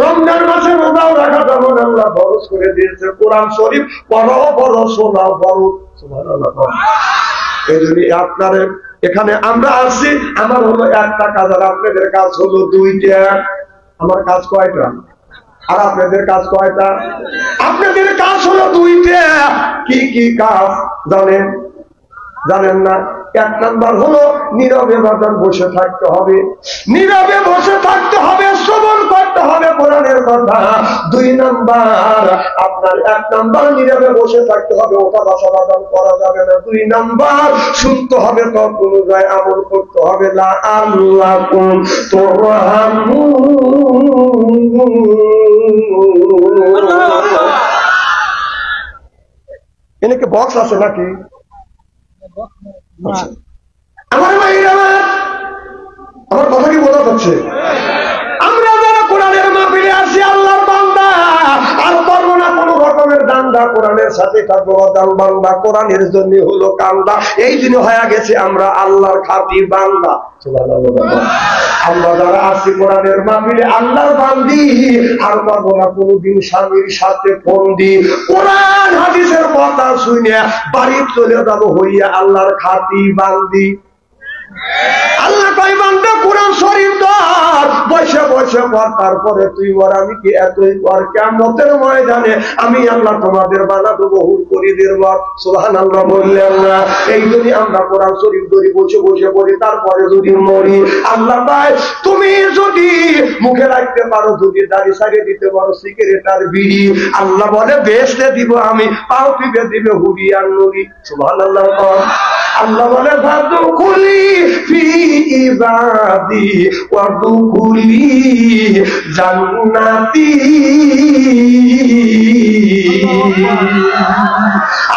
রমজান মাসে রোজাও রাখা যেমন আল্লাহ ফরজ করে দিয়েছে, কোরআন শরীফ পড়ো বড় শোনাও বড়। সুবহানাল্লাহ। এই জন্য আপনার এখানে আমরা আসছি, আমার হলো একটা কাজ, আর আপনাদের কাজ হলো দুইটা। আমার কাজ কয়টা আর আপনাদের কাজ কয়টা? আপনাদের কাজ হলো দুইটা। কি কি কাজ জানেন? জানেন না? এক নাম্বার হলো নীরবে বাজার বসে থাকতে হবে, নীরবে বসে থাকতে হবে, শ্রবণ করতে হবে কোরআনের কথা। দুই নাম্বার আপনার, এক নাম্বার নীরবে বসে থাকতে হবে, ওটা ভাষা বাদান করা যাবে না। দুই নাম্বার শুনতে হবে, তত অনুযায়ী আমল করতে হবে। লাআল্লাকুম তুরহামুন। এনেকে বক্স আছে নাকি? আমার ভাইরা, আমার কথা কি বোঝা যাচ্ছে? আমরা যারা কোরআনের মাহফিলে আসি আল্লাহর বান্দা, আর করবো না কোন রকমের দান্দা, কোরআনের সাথে থাকবো বান্দা, কোরআনের জন্য হলো কান্দা। এই দিন হয়ে গেছে আমরা আল্লাহর খাঁটি বান্দা। আমরা যারা আসি কোরআনের মাহফিলে আল্লাহর বান্দি, আর পারবো না কোনদিন স্বামীর সাথে ফন্দি। কোরআন হাদিসের কথা শুনে বাড়ি চলে যাবো হইয়া আল্লাহর খাঁটি বান্দি। আল্লাহ কয় বান্দা কোরআন শরীফ ধর, বসে বসে পড়, তারপরে তুই বল আমি কি এতই পর, কিয়ামতের ময়দানে আমি আল্লাহ তোমাদের বানাবো বহু করিদের বর। সুবহানাল্লাহ বললেন না? এই যদি আমরা কোরআন শরীফ ধরি বসে বসে পড়ি, তারপরে যদি মরি, আল্লাহ ভাই তুমি যদি মুখে রাখতে পারো, যদি দাড়ি সারিয়ে দিতে পারো, সিগারেট আর বিড়ি, আল্লাহ বলে বেহেশতে দিব আমি, পাও টিপে দিবে হুরি আর নুরি। সুবহানাল্লাহ। আল্লাহ বলে ফাদখুলি ফি ইবাদি ওয়াদখুলি জান্নাতি।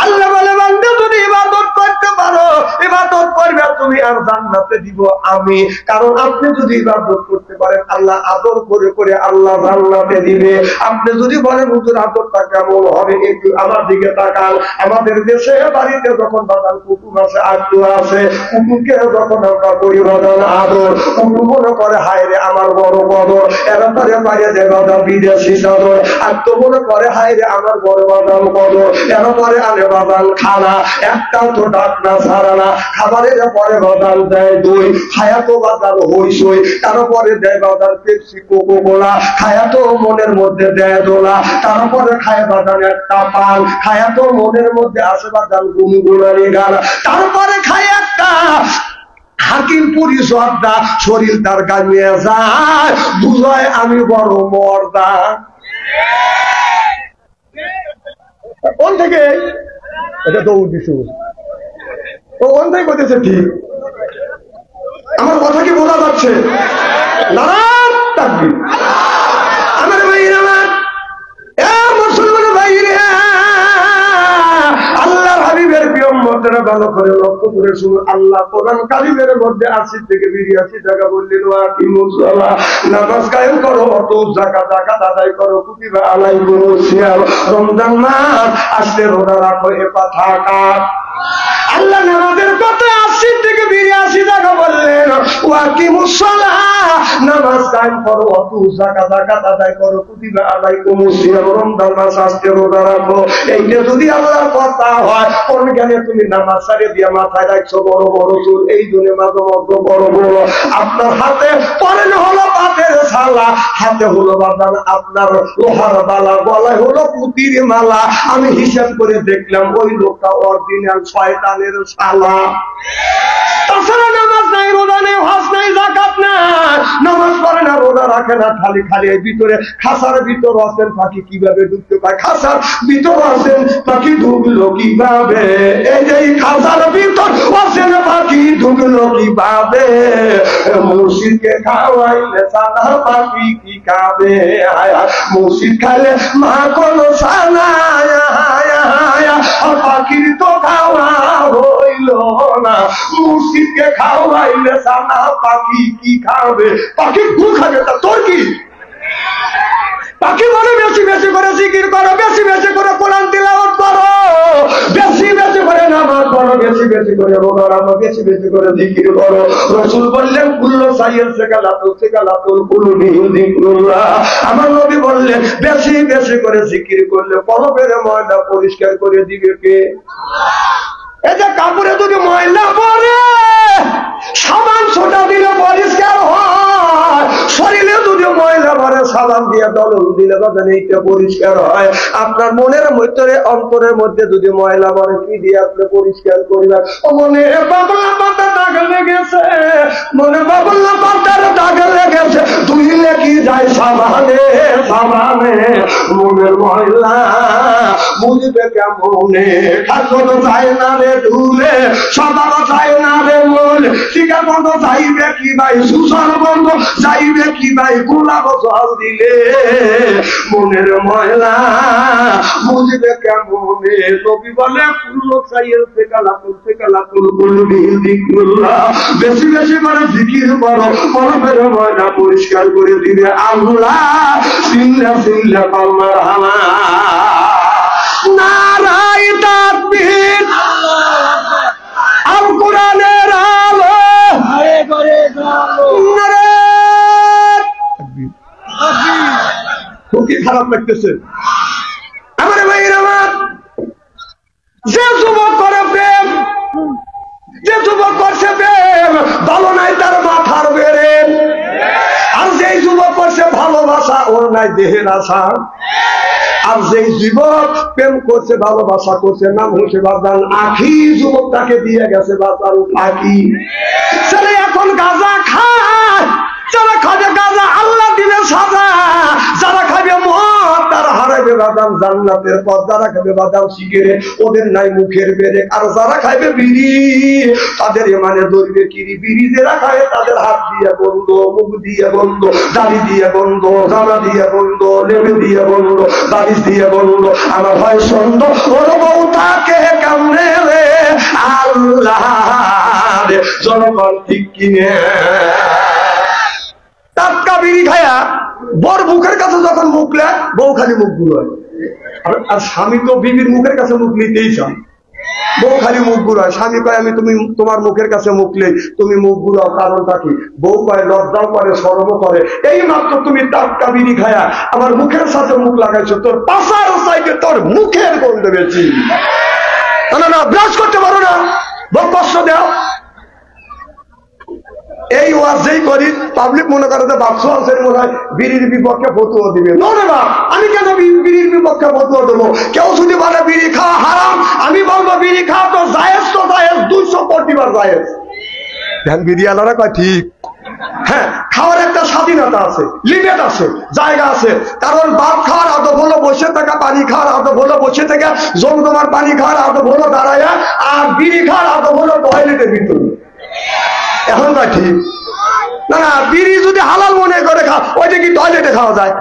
আল্লাহ বলে বান্দা যদি ইবাদত করতে পারো, ইবাদত করবে তুমি, আর জান্নাতে দিব আমি। কারণ আপনি যদি ইবাদত করতে পারেন, আল্লাহ আদর করে করে আল্লাহ জান্নাতে দিবে। আপনি যদি বলেন হুজুর আদরটা কেমন হবে, একটু আমার দিকে তাকান। আমাদের দেশে বাড়িতে যখন বাজার কুকুর আছে, আত্মীয় আছে, কুকুরকে যখন আমরা পরিবর্তন আদর, কুকুর মনে করে হায় রে আমার বড় বদর, এরা তারে বাইরে যে বাজার বিদেশি চাদর, আত্মীয় মনে করে হায় রে আমার বড় বাজার বদর, এরা পরে আনে বাজার খানা, একটাও তো ডাক না ছাড়া না, খাবারের পরে বাজার দেয় দই, খায়া তো বাজার হইসই, তারপরে দেয় বাজার পেপসি কোকো কোলা, খায়া তো মনের মধ্যে দেয় দোলা, তারপরে খায় বাজার একটা পান, খায়া তো মনের মধ্যে আসে বাজার গুনগুনানি গালা, তারপরে খায় একটা হাকিম পুরি সর্দা, শরীর তার গামিয়ে যায়, বুঝায় আমি বড় মর্দা। কোন থেকে এটা দৌড় দিছু? ও কোন থেকে করতেছে? ঠিক আমার কথা কি বোঝা যাচ্ছে? নারায়ণ তাকবীর। আমার ভাইরা, মুসলমান ভাইরা, আল্লাহর হাবিবের প্রিয় উম্মতেরা ভালো করে লক্ষ্য করে শুনুন। আল্লাহ কোরআন কারীমের মধ্যে 80 থেকে 82 জায়গা বললেন, ওয়াকিমুস সালাহ, নামাজ কায়েম করো, ওয়াতু যাকাত, যাকাত আদায় করো, কুতিবা আলাইকুমুস সিয়াম, রমজান মাস আসলে রোজা রাখো, এ কথা কার? আল্লাহ নামাজের কথা 80 থেকে 82 জায়গা বললেন, ওয়াকিমুস সালাহ, নামাজ কায়েম করো, ওয়াতু যাকাত, যাকাত আদায় করো, কুতিবা আলাইকুমুস সিয়াম, রমজান মাস আসলে রোজা রাখো। এইটা যদি আল্লাহর কথা হয়, কোন জ্ঞানে তুমি নামাজ ছাড়িয়ে দিয়ে মাথায় রাখছো বড় বড় চুল, এই জন্য মাঝে মধ্যে বড় বড়, আপনার হাতে পরেন হলো পাতের ছালা, হাতে হলো বাদান আপনার লোহার বালা, গলায় হলো পুতির মালা। আমি হিসাব করে দেখলাম ওই লোকটা অরিজিনাল শয়তানের শালা। তাছাড়া নামাজ নাই, রোজা নেই, হজ নাই, যাকাত নাই, নামাজ পড়ে না, রোজা রাখে না, খালি খালি এই ভিতরে খাসার ভিতর আছেন পাখি কিভাবে ঢুকতে পায়, খাসার ভিতর আছেন পাখি ঢুকলো কিভাবে, এই যে খাসার ভিতর আছেন পাখি ঢুকলো কিভাবে, মুর্শিদকে খাওয়াইলে সাদা পাখি কি খাবে, মুর্শিদ খাইলে মা কোন সানা, পাখির তো খাওয়া হইল না, মুর্শিদকে খাওয়াইলে সাদা পাখি কি খাবে, পাখি গু খাবে, তা তোর কি? পাখি বলে বেশি বেশি করে জিকির করো, বেশি বেশি করে কোরআন তিলাওয়াত করো, বেশি বেশি করে নামাজ পড়ো, বেশি বেশি করে বলো, আরো বেশি বেশি করে জিকির করো। রাসূল বললেন কুল্লু সাইয়্যিদ সেকালাতুল কুলুবি যিকরুল্লাহ। আমার নবী বললেন বেশি বেশি করে জিকির করলে কলবের ময়লা পরিষ্কার করে দিবে কে? এই যে কাপড়ে যদি ময়লা পড়ে সাবান ছোটা দিলে পরিষ্কার হয়, শরীরে যদি ময়লা পড়ে সাবান দিয়ে দলন দিলে তখন এইটা পরিষ্কার হয়। আপনার মনের মধ্যে অন্তরের মধ্যে যদি ময়লা পড়ে কি দিয়ে আপনি পরিষ্কার করবেন? ও মনে বাবলা পাতা দাগ লেগেছে, মনে বাবলা পাতার দাগ লেগেছে, ধুইলে কি যায় সাবানে সাবানে, মনের ময়লা বুঝবে কেমনে? খাদ্য যায় না রে ধুলে, সবার যায় না রে মন, শিকার বন্ধ যাইবে কি ভাই, সুসার বন্ধ যাইবে কি ভাই, গোলাপ জল দিলে মনের ময়লা বুঝবে কেমনে? নবী বলে কুল্লু সাইয়্যিদ সেকালাতুল কুলুবি যিকরুল্লাহ। বেশি বেশি করে জিকির করো, কলবের ময়লা পরিষ্কার করে দিবে আল্লাহ। সিল্লা সিল্লা কলমার হামা নারায়ে তাকবীর, আল কোরআনের আলো ঘরে ঘরে জ্বালো, নারায়ে তাকবীর। খুব খারাপ লাগতেছে আমার ভাইরা আমার। যে যুবক করে প্রেম, যে যুবক করছে প্রেম, ভালো নাই তার মাথার বেড়ে, আর যেই যুবক করছে ভালোবাসা ওর নাই দেহের আশা। আর যেই যুবক প্রেম করছে ভালোবাসা করছে নাম হচ্ছে বাজান আখি, যুবক তাকে দিয়ে গেছে বাজান আখি। ছেলে এখন গাঁজা খায়, যারা খাবে গাঁজা আল্লাহ দিবে সাজা, যারা খাবে মদ তারা হারাইবে বাদাম জান্নাতের পথ, যারা খাবে বাদাম সিগারেট ওদের নাই মুখের বেড়ে, আর যারা খাইবে বিড়ি তাদের মানে ধরবে কিরি। বিড়ি যারা খায় তাদের হাত দিয়ে বন্ধ, মুখ দিয়ে বন্ধ, দাড়ি দিয়ে বন্ধ, জামা দিয়ে বন্ধ, লেবে দিয়ে বন্ধ, দাড়ি দিয়ে বন্ধ। আমার হয় সন্দ ওর বউ তাকে কামড়ে রে আল্লাহ রে, জনগণ ঠিক কিনে টাটকা বিড়ি খায়া বর মুখের কাছে যখন মুখলে বউ খালি মুখ গুলোয়, আর স্বামী তো বিবির মুখের কাছে মুখ নিতেই চান, বউ খালি মুখ গুলোয়। স্বামী কয় আমি তুমি তোমার মুখের কাছে মুখলে তুমি মুখ গুলাও, কারণটা কি? বউ কয় লজ্জাও করে শরমও করে। এই মাত্র তুমি টাটকা বিড়ি খায়া আমার মুখের সাথে মুখ লাগাইছো, তোর পাশার সাইডে তোর মুখের গন্ধ বেশি। না না ব্রাশ করতে পারো না, বউ কষ্ট দেও। এই ওয়াজেই করি পাবলিক মনে করে যে বাক্স আছে মনে হয় বিড়ির বিপক্ষে ফতুয়া দিবে। না, আমি কেন বিড়ির বিপক্ষে ফতুয়া দেবো? কেউ যদি বলে বিড়ি খাওয়া হারাম, আমি বলবো বিড়ি খাওয়া তো জায়েজ, তো জায়েজ 200 কোটি বার জায়েজ। ধ্যান বিড়িওয়ালারা কয় ঠিক, হ্যাঁ খাওয়ার একটা স্বাধীনতা আছে, লিমিট আছে, জায়গা আছে। কারণ ভাত খাওয়ার আদব হলো বসে থাকা, পানি খাওয়ার আদব হলো বসে থাকা, জমজমার পানি খাওয়ার আদব হলো দাঁড়াইয়া, আর বিড়ি খাওয়ার আদব হলো টয়লেটের ভিতরে। এখন তা ঠিক না। না বিড়ি যদি হালাল মনে করে খাও, ওইটা কি টয়লেটে খাওয়া যায়?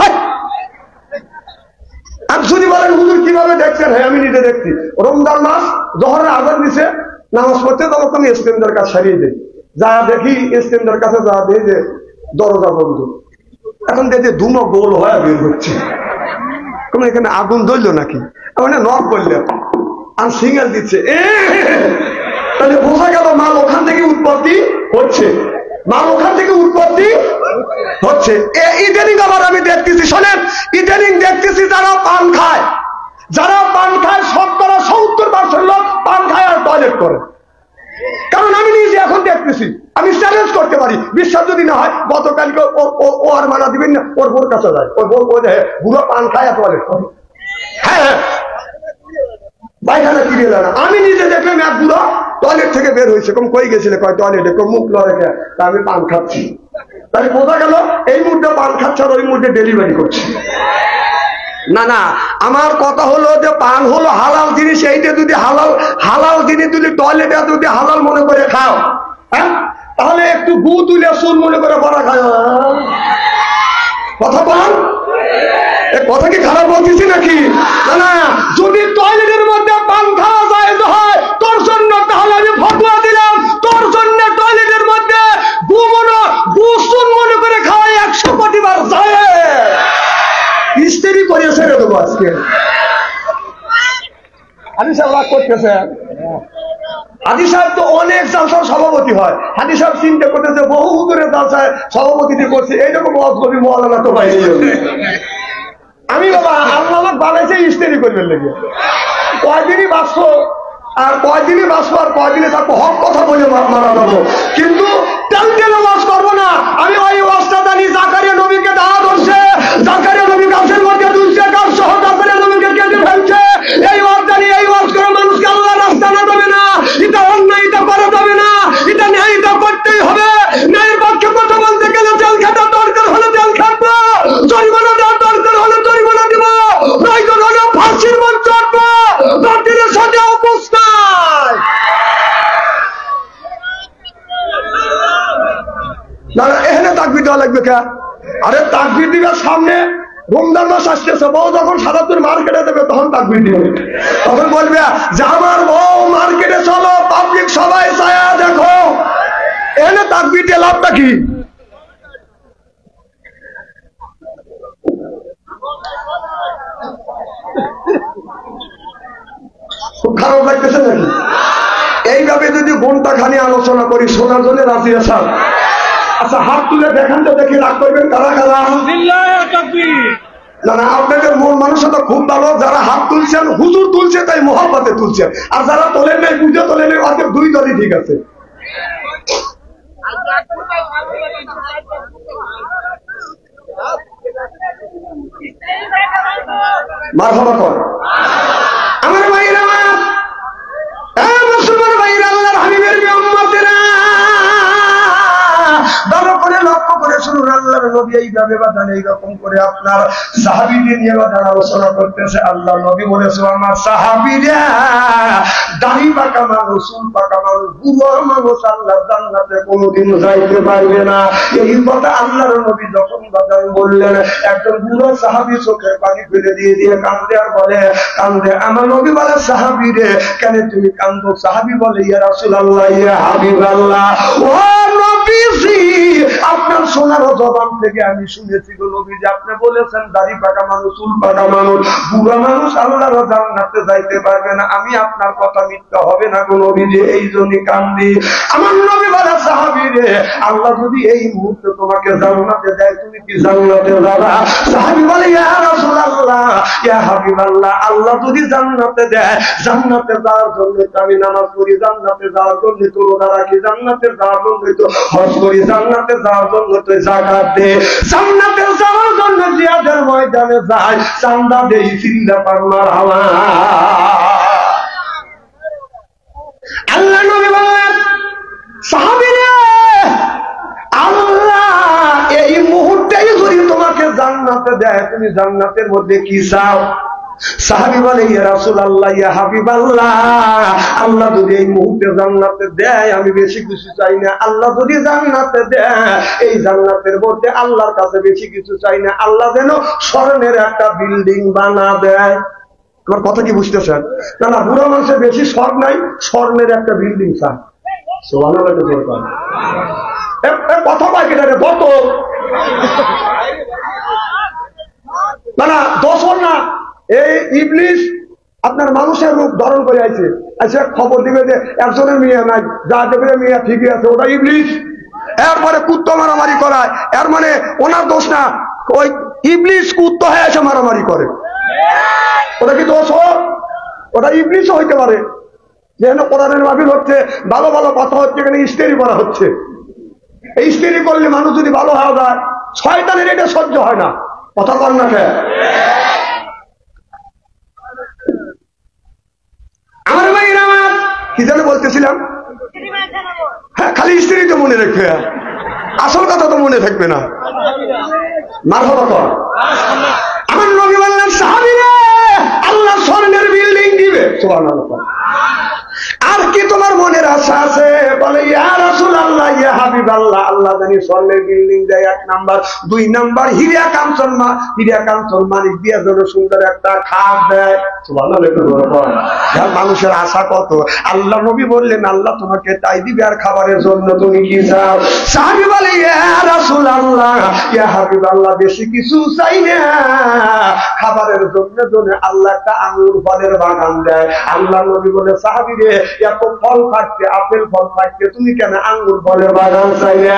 আর যদি বলেন হুজুর কিভাবে দেখছেন, হ্যাঁ আমি নিজে দেখছি। রমজান মাস জোহরের আজান দিছে, নামাজ পড়তে তখন আমি স্টেন্ডার কাজ সারিয়ে দিই, যা দেখি স্টেন্ডার কাছে যা দিই যে দরজা বন্ধ। এখন দেখে ধুমো গোল হয়ে বের হচ্ছে, তোমার এখানে আগুন ধরলো নাকি? মানে নক করলে আর সিঙ্গেল দিচ্ছে, তাহলে বোঝা গেল মাল ওখান থেকে উৎপত্তি হচ্ছে, মাল ওখান থেকে উৎপত্তি হচ্ছে। ইদানিং আবার আমি দেখতেছি, শোনেন, ইদানিং দেখতেছি যারা পান খায়, যারা পান খায় 70% লোক পান খায় আর টয়লেট করে। কারণ আমি নিজে এখন দেখতেছি, আমি চ্যালেঞ্জ করতে পারি, বিশ্বাস যদি না হয় গতকালকে ও আর মানা দিবেন না, ওর বোর কাছে যায়, ওর বোর বুড়ো পান খায় আর টয়লেট করে। হ্যাঁ পায়খানা কি বেলা না, আমি নিজে দেখলাম এক বুড়ো টয়লেট থেকে বের হয়েছে। কম কই গেছিলে? কয় টয়লেটে। মুখ লড়ে তা আমি পান খাচ্ছি। তাহলে বোঝা গেল এই মুহূর্তে পান খাচ্ছে আর ওই মুহূর্তে ডেলিভারি করছে। না আমার কথা হলো যে পান হলো হালাল জিনিস, এইটা যদি হালাল জিনিস যদি টয়লেটে যদি হালাল মনে করে খাও, হ্যাঁ তাহলে একটু গু তুলে চুল মনে করে বড়া খায়। কথা বল, কথা কি খারাপ বলতেছি নাকি? না যদি টয়লেটের মধ্যে পান খাওয়া যায় হয় তোর জন্য, তাহলে আমি ফতোয়া দিলাম তোর জন্য টয়লেটের মধ্যে গুসুন মনে করে খাওয়া 100 কোটি বার যায়। স্ত্রী করে ছেড়ে দেবো আজকে। আমি সব রাগ করতেছে, হাদি সাহেব তো অনেক জালসার সভাপতি হয়। হাদি সাহেব চিন্তা করতেছে বহু হুজুরের জালসায় সভাপতিত্ব করছে, এইরকম অজগবি মওলানা তো পাইনি। আমি বাবা আল্লাহ বানাইছে ইস্তেরি করবেন লেগে, কয়দিনই বাঁচবো আর কয়দিনই বাঁচবো আর কয়দিনে থাকবো, হক কথা বলে মারা যাবো, কিন্তু টেলটেলে ওয়াজ করবো না। আমি ওই ওয়াজটা জানি, জাকারিয়া নবীকে দাওয়াত হচ্ছে, জাকারিয়া নবী গাছের মধ্যে দুলছে, গাছ সহ জাকারিয়া নবীকে কেটে ফেলছে। এই ওয়াজ জানি, এই ওয়াজ করে মানুষকে আল্লাহ রাস্তা না যাবে না, এটা অন্যায়, এটা করা যাবে না, এটা ন্যায়, এটা করতেই হবে। ন্যায়ের পক্ষে কথা বলতে গেলে জেল খাটার দরকার হলে জেল খাটবো, জরিমানা দেওয়ার দরকার হলে জরিমানা দিব, প্রয়োজন হলে ফাঁসির মঞ্চ চড়বো, বাতিলের সাথে অবস্থায়। না এখানে তাকবীর দেওয়া লাগবে কে? আরে তাকবীর দিবার সামনে রমজান মাস আসতেছে, বউ যখন ৭৭ মার্কেটে দেবে তখন তাকবীর দিবে, তখন বলবে যে আমার বউ মার্কেটে চলো, পাবলিক সবাই ছায়া দেখো। এখানে তাকবীর দিয়ে লাভটা কি? খারাপ লাগতেছে নাকি? এইভাবে যদি ঘন্টা খানি আলোচনা করি, শোনার জন্য রাজি আছেন? আচ্ছা হাত তুলে দেখান তো, দেখি রাগ করবেন কারা কারা? না না, আপনাদের মন মানুষটা খুব ভালো, যারা হাত তুলছেন হুজুর তুলছে তাই মহব্বতে তুলছেন, আর যারা তোলেন নাই, বুঝে তোলেন নাই, অর্ধেক দুই দলই ঠিক আছে। মারহাবা কর আমার ভাইরা, মুসলমান ভাইরা, আল্লাহর হাবিবের উম্মতেরা, ভালো করে লক্ষ্য করে শুনুন। আল্লাহর নবী এইভাবে বাদান এইরকম করে আপনার সাহাবীদের নিয়ে বাদান আলোচনা করতেছে। আল্লাহ নবী বলেছে আমার সাহাবীরা দাড়ি পাকা মানুষ, চুল পাকা মানুষ, বুড়ো মানুষ আল্লাহর জান্নাতে কোনোদিন যাইতে পারবে না। এই কথা আল্লাহর নবী যখন বাদান বললেন, একজন বুড়ো সাহাবী চোখের পানি ফেলে দিয়ে দিয়ে কান্দে আর বলে, কান্দে। আমার নবী বলে সাহাবীরে কেন তুমি কান্দো? সাহাবী বলে ইয়া রাসূলুল্লাহ, ইয়া হাবিবাল্লাহ, ও নবীজি আপনার সোনার জবান থেকে আমি শুনেছি গো নবীজি, আপনি বলেছেন দাড়ি পাকা মানুষ, চুল পাকা মানুষ, বুড়া মানুষ আল্লাহর জান্নাতে যাইতে পারবে না। আমি আপনার কথা মিথ্যা হবে না গো নবীজি, এই জন্যই কান্দি। আমার নবী বলে সাহাবীরে আল্লাহ যদি এই মুহূর্তে তোমাকে জান্নাতে দেয়, তুমি কি জান্নাতে যাবা? সাহাবী বলে ইয়া রাসূলুল্লাহ, ইয়া হাবিবাল্লাহ, আল্লাহ যদি জান্নাতে দেয়, জান্নাতে যাওয়ার জন্য আমি নামাজ পড়ি, জান্নাতে যাওয়ার জন্য তো রোজা রাখি, জান্নাতে যাওয়ার জন্য তো হজ করি, জান্নাতে যাওয়ার জন্য তো যাকাত দেই, জান্নাতে যাওয়ার জন্য জিহাদের ময়দানে যাই, চান্দা দেই, চিল্লা পার মারহাবা। আল্লাহ নবী বলেন সাহাবীরা আল্লাহ এই মুহূর্তেই যদি তোমাকে জান্নাতে দেয়, তুমি জান্নাতের মধ্যে কি চাও? সাহাবী বলে ইয়া রাসূলুল্লাহ, ইয়া হাবিবাল্লাহ, আল্লাহ যদি এই মুহূর্তে জান্নাতে দেয় আমি বেশি কিছু চাই না। আল্লাহ যদি জান্নাতে দেয়, এই জান্নাতের মধ্যে আল্লাহর কাছে বেশি কিছু চাই না, আল্লাহ যেন স্বর্ণের একটা বিল্ডিং বানা দেয়। আমার কথা কি বুঝতেছেন? না না, বুড়ো মানুষের বেশি শখ নাই, স্বর্ণের একটা বিল্ডিং চায়। সুবহানাল্লাহ, কথা পাই কেটে বত না না, দশর না, এই ইবলিস আপনার মানুষের রূপ ধারণ করে আছে, আচ্ছা খবর দিবে যে একজনের মেয়ে নাই, যা দেবে মেয়ে ঠিকই আছে, ওটা ইবলিস। এরপরে কুত্তো মারামারি করায়, এর মানে ওনার দোষ না, ওই ইবলিস কুত্তো হয়ে এসে মারামারি করে, ওটা কি দোষ? ওটা ইবলিসও হইতে পারে। যেখানে কোরআনের মাহফিল হচ্ছে, ভালো ভালো কথা হচ্ছে, এখানে ইস্তেরি করা হচ্ছে। এই ইস্তেরি করলে মানুষ যদি ভালো হওয়া যায়, শয়তানের এটা সহ্য হয় না। কথা বল না কে? আমার ভাইরা আমার কি যেন বলতেছিলাম, হ্যাঁ খালি স্ত্রী তো মনে রাখবে, আসল কথা তো মনে থাকবে না। মারহাবা কর। আমার নবী বললেন সাহাবীরা আল্লাহ স্বর্ণের বিল্ডিং দিবে। সুবহানাল্লাহ। আর কি তোমার মনের আশা আছে? বলে ইয়া রাসূলুল্লাহ, ইয়া হাবিবাল্লাহ, আল্লাহ জানি স্বর্ণের বিল্ডিং দেয় 1 নাম্বার, 2 নাম্বার হীরা কাঞ্চন মানিক দিয়ে যেন সুন্দর একটা খাট দেয়। সুবহানাল্লাহ। মানুষের আশা কত! আল্লাহ নবী বললেন আল্লাহ তোমাকে তাই দিবে, আর খাবারের জন্য তুমি কি চাও? সাহাবী বলে ইয়া রাসূলুল্লাহ, ইয়া হাবিবাল্লাহ, বেশি কিছু চাই না, খাবারের জন্য আল্লাহ একটা আঙ্গুর ফলের বাগান দেয়। আল্লাহ নবী বলে সাহাবীরে এত ফল থাকতে, আপেল ফল থাকতে তুমি কেন আঙ্গুর ফলের বাগান চাইলে?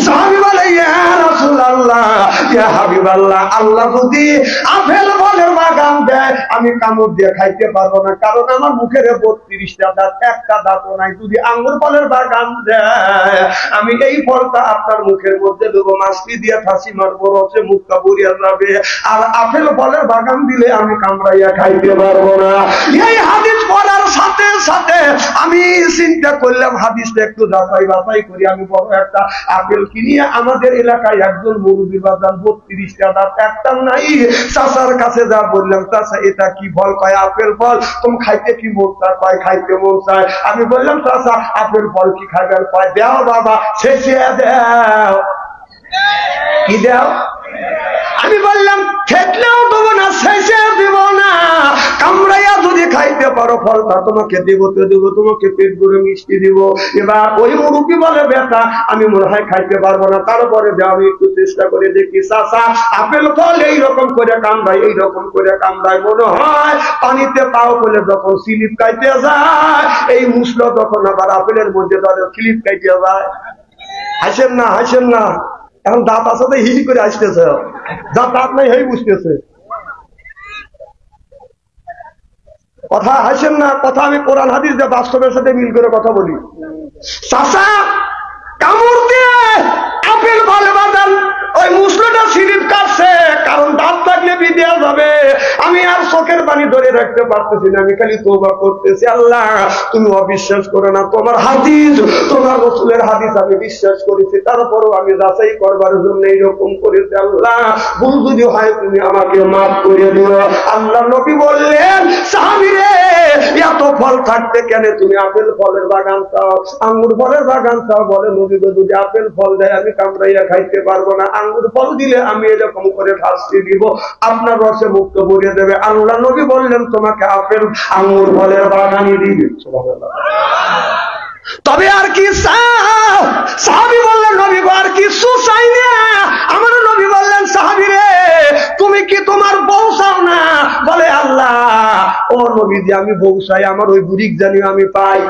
সাহাবী বলে ইয়া রাসূলুল্লাহ, ইয়া হাবিবাল্লাহ, আল্লাহ যদি আপেল ফলের বাগান দেয় আমি কামড় দিয়ে খাইতে পারবো না, কারণ আমার মুখের 32টা দাঁত, একটা দাঁতও নাই। যদি আঙ্গুর ফলের বাগান দেয় আমি এই ফলটা আপনার মুখের মধ্যে দেবো, মাছটি দিয়ে ফাঁসি মারবো, রসে মুখটা বুড়িয়ে যাবে। আর আপেল ফলের বাগান দিলে আমি কামড়াইয়া খাইতে পারবো না। এই হাদিস পড়ার সাথে সাথে আমি চিন্তা করলাম হাদিসটা একটু যাচাই বাছাই করি। আমি বড় একটা আপেল কিনিয়ে আমাদের এলাকায় একজন মুরব্বী বাজার 32টা দাঁত, একটা নাই। চাচার কাছে যা বললাম, চাচা এটা কি ফল? কয় আপেল ফল। তুমি খাইতে কি মন চায়? কয় খাইতে মন চায়। আমি বললাম চাচা আপেল ফল কি খাবেন? কয় দাও বাবা, শেষে দাও। কি দাও? আমি বললাম খেতলেও দেবো না, শেষে দিব না, কামড়াইয়া যদি খাইতে পারো ফলটা তোমাকে দেবো তো দেবো, তোমাকে পেট ভরে মিষ্টি দিব। এবার ওই মুরব্বী বলে বেটা আমি মনে হয় খাইতে পারবো না, তারপরে আমি একটু চেষ্টা করে দেখি। চাচা আপেল ফল এইরকম করে কামড়ায়, এইরকম করে কামড়ায়, মনে হয় পানিতে পাও বলে যখন স্লিপ খাইতে যায় এই মুসলো তখন আবার আপেলের মধ্যে ধরে স্লিপ খাইতে যায়। হাসেন না, হাসেন না, এখন দাঁত আছে হিহি করে আসতেছে, যা দাঁত নাই হয়ে বুঝতেছে কথা। হাসেন না, কথা আমি কোরআন হাদিস দিয়ে বাস্তবের সাথে মিল করে কথা বলি। চাচা কামড় দিয়ে আপেল ভালো বাদান ওই মুসলোটা সিরিপ কাটছে, কারণ দাঁত থাকলে বিদেয়া যাবে। আমি আর চোখের পানি ধরে রাখতে পারতেছি না, আমি খালি তওবা করতেছি। আল্লাহ তুমি অবিশ্বাস করো না, তোমার হাদিস, তোমার রাসূলের হাদিস আমি বিশ্বাস করেছি, তারপরও আমি যাচাই করবার জন্য এইরকম করেছি। আল্লাহ ভুল যদি হয় তুমি আমাকে মাফ করে দিও। আল্লাহ নবী বললেন সাহাবীরে এত ফল থাকতে কেন তুমি আপেল ফলের বাগান চাও, আঙ্গুর ফলের বাগান চাও? বলে নবী যদি আপেল ফল দেয় আমি কামড়াইয়া খাইতে পারবো না, আঙ্গুর ফল দিলে আমি এরকম করে ফাঁসি দিব, আপনার রসে মুক্ত ভরিয়ে দেবে। আল্লাহ নবী বললেন তোমাকে আপেল আঙ্গুর ফলের বাগানই দিবে। তবে আর কি চাও? সাহাবী বললেন নবী গো আর কিছু চাই না। আমার নবী বললেন সাহাবীরে তুমি কি তোমার বউ চাও না? বলে আল্লাহ ও নবী যে আমি বউ চাই, আমার ওই বুড়িক জানি আমি পাই।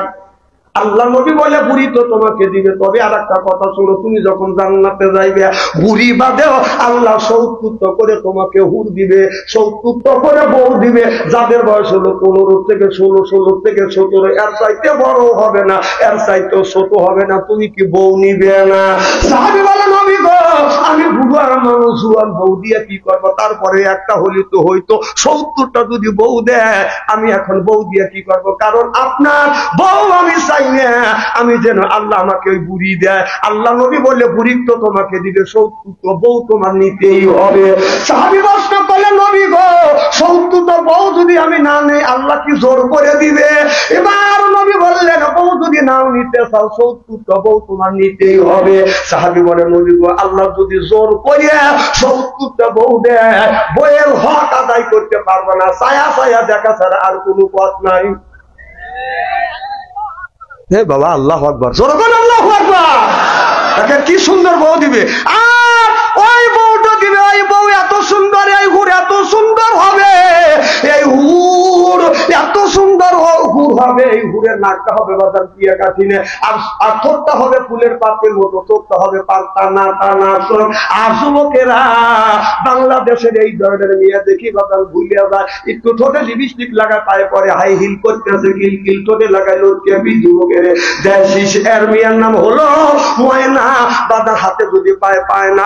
আল্লাহ নবী বলে বুড়ি তো তোমাকে দিবে, তবে আর একটা কথা শোনো, তুমি যখন জান্নাতে যাইবে বুড়ি বাদেও আল্লাহ 70 করে তোমাকে হুর দিবে, 70 করে বউ দিবে, যাদের বয়স হলো 15 থেকে 16, 16 থেকে 17, এর চাইতে বড় হবে না, এর চাইতে ছোট হবে না, তুমি কি বউ নিবে না? সাহাবী বলে নবী গো আমি বুড়ার মানুষ, জুয়ান বউ দিয়ে কি করবো? তারপরে একটা হলি তো হইতো, 70টা যদি বউ দেয় আমি এখন বউ দিয়ে কি করবো? কারণ আপনার বউ আমি চাই না, আমি যেন আল্লাহ আমাকে ওই বুড়ি দেয়। আল্লাহ নবী বললে বুড়ি তো তোমাকে দিবে, 70 বউ তোমার নিতেই হবে। সাহাবী প্রশ্ন করলে নবী গো 70 বউ যদি আমি না নেই আল্লাহ কি জোর করে দিবে? এবার নবী বললেন বউ যদি নাও নিতে চাও 70 বউ তোমার নিতেই হবে। সাহাবী বলে নবী গো আল্লাহ যদি জোর করে 70টা বউ দেয় বইয়ের হক আদায় করতে পারবো না, ছায়া ছায়া দেখা ছাড়া আর কোনো পথ নাই। হে বাবা আল্লাহু আকবার, জোরে বল আল্লাহু আকবার। তাকে কি সুন্দর বউ দিবে, আর ওই বউটা দিবে, ওই বউ এত সুন্দর, এই হুর এত সুন্দর হবে, এই হুর এত সুন্দর হুর হবে, এই হুরের নাকটা হবে বাজার দিয়ে কাঠিনে, আর ঠোঁটটা হবে ফুলের পাতের মতো, চোখটা হবে টানা টানা। আর যুবকেরা বাংলাদেশের এই ধরনের মেয়ে দেখি বাজার ভুলিয়া যায়, একটু ঠোঁটে লিপস্টিক লাগা পায়ে পরে হাই হিল করতেছে, কিল কিল ঠোঁটে লাগাই লোকে যুবকের দেশিস, এর মেয়ের নাম হলো ময়না। বাজার হাতে যদি পায় পায় না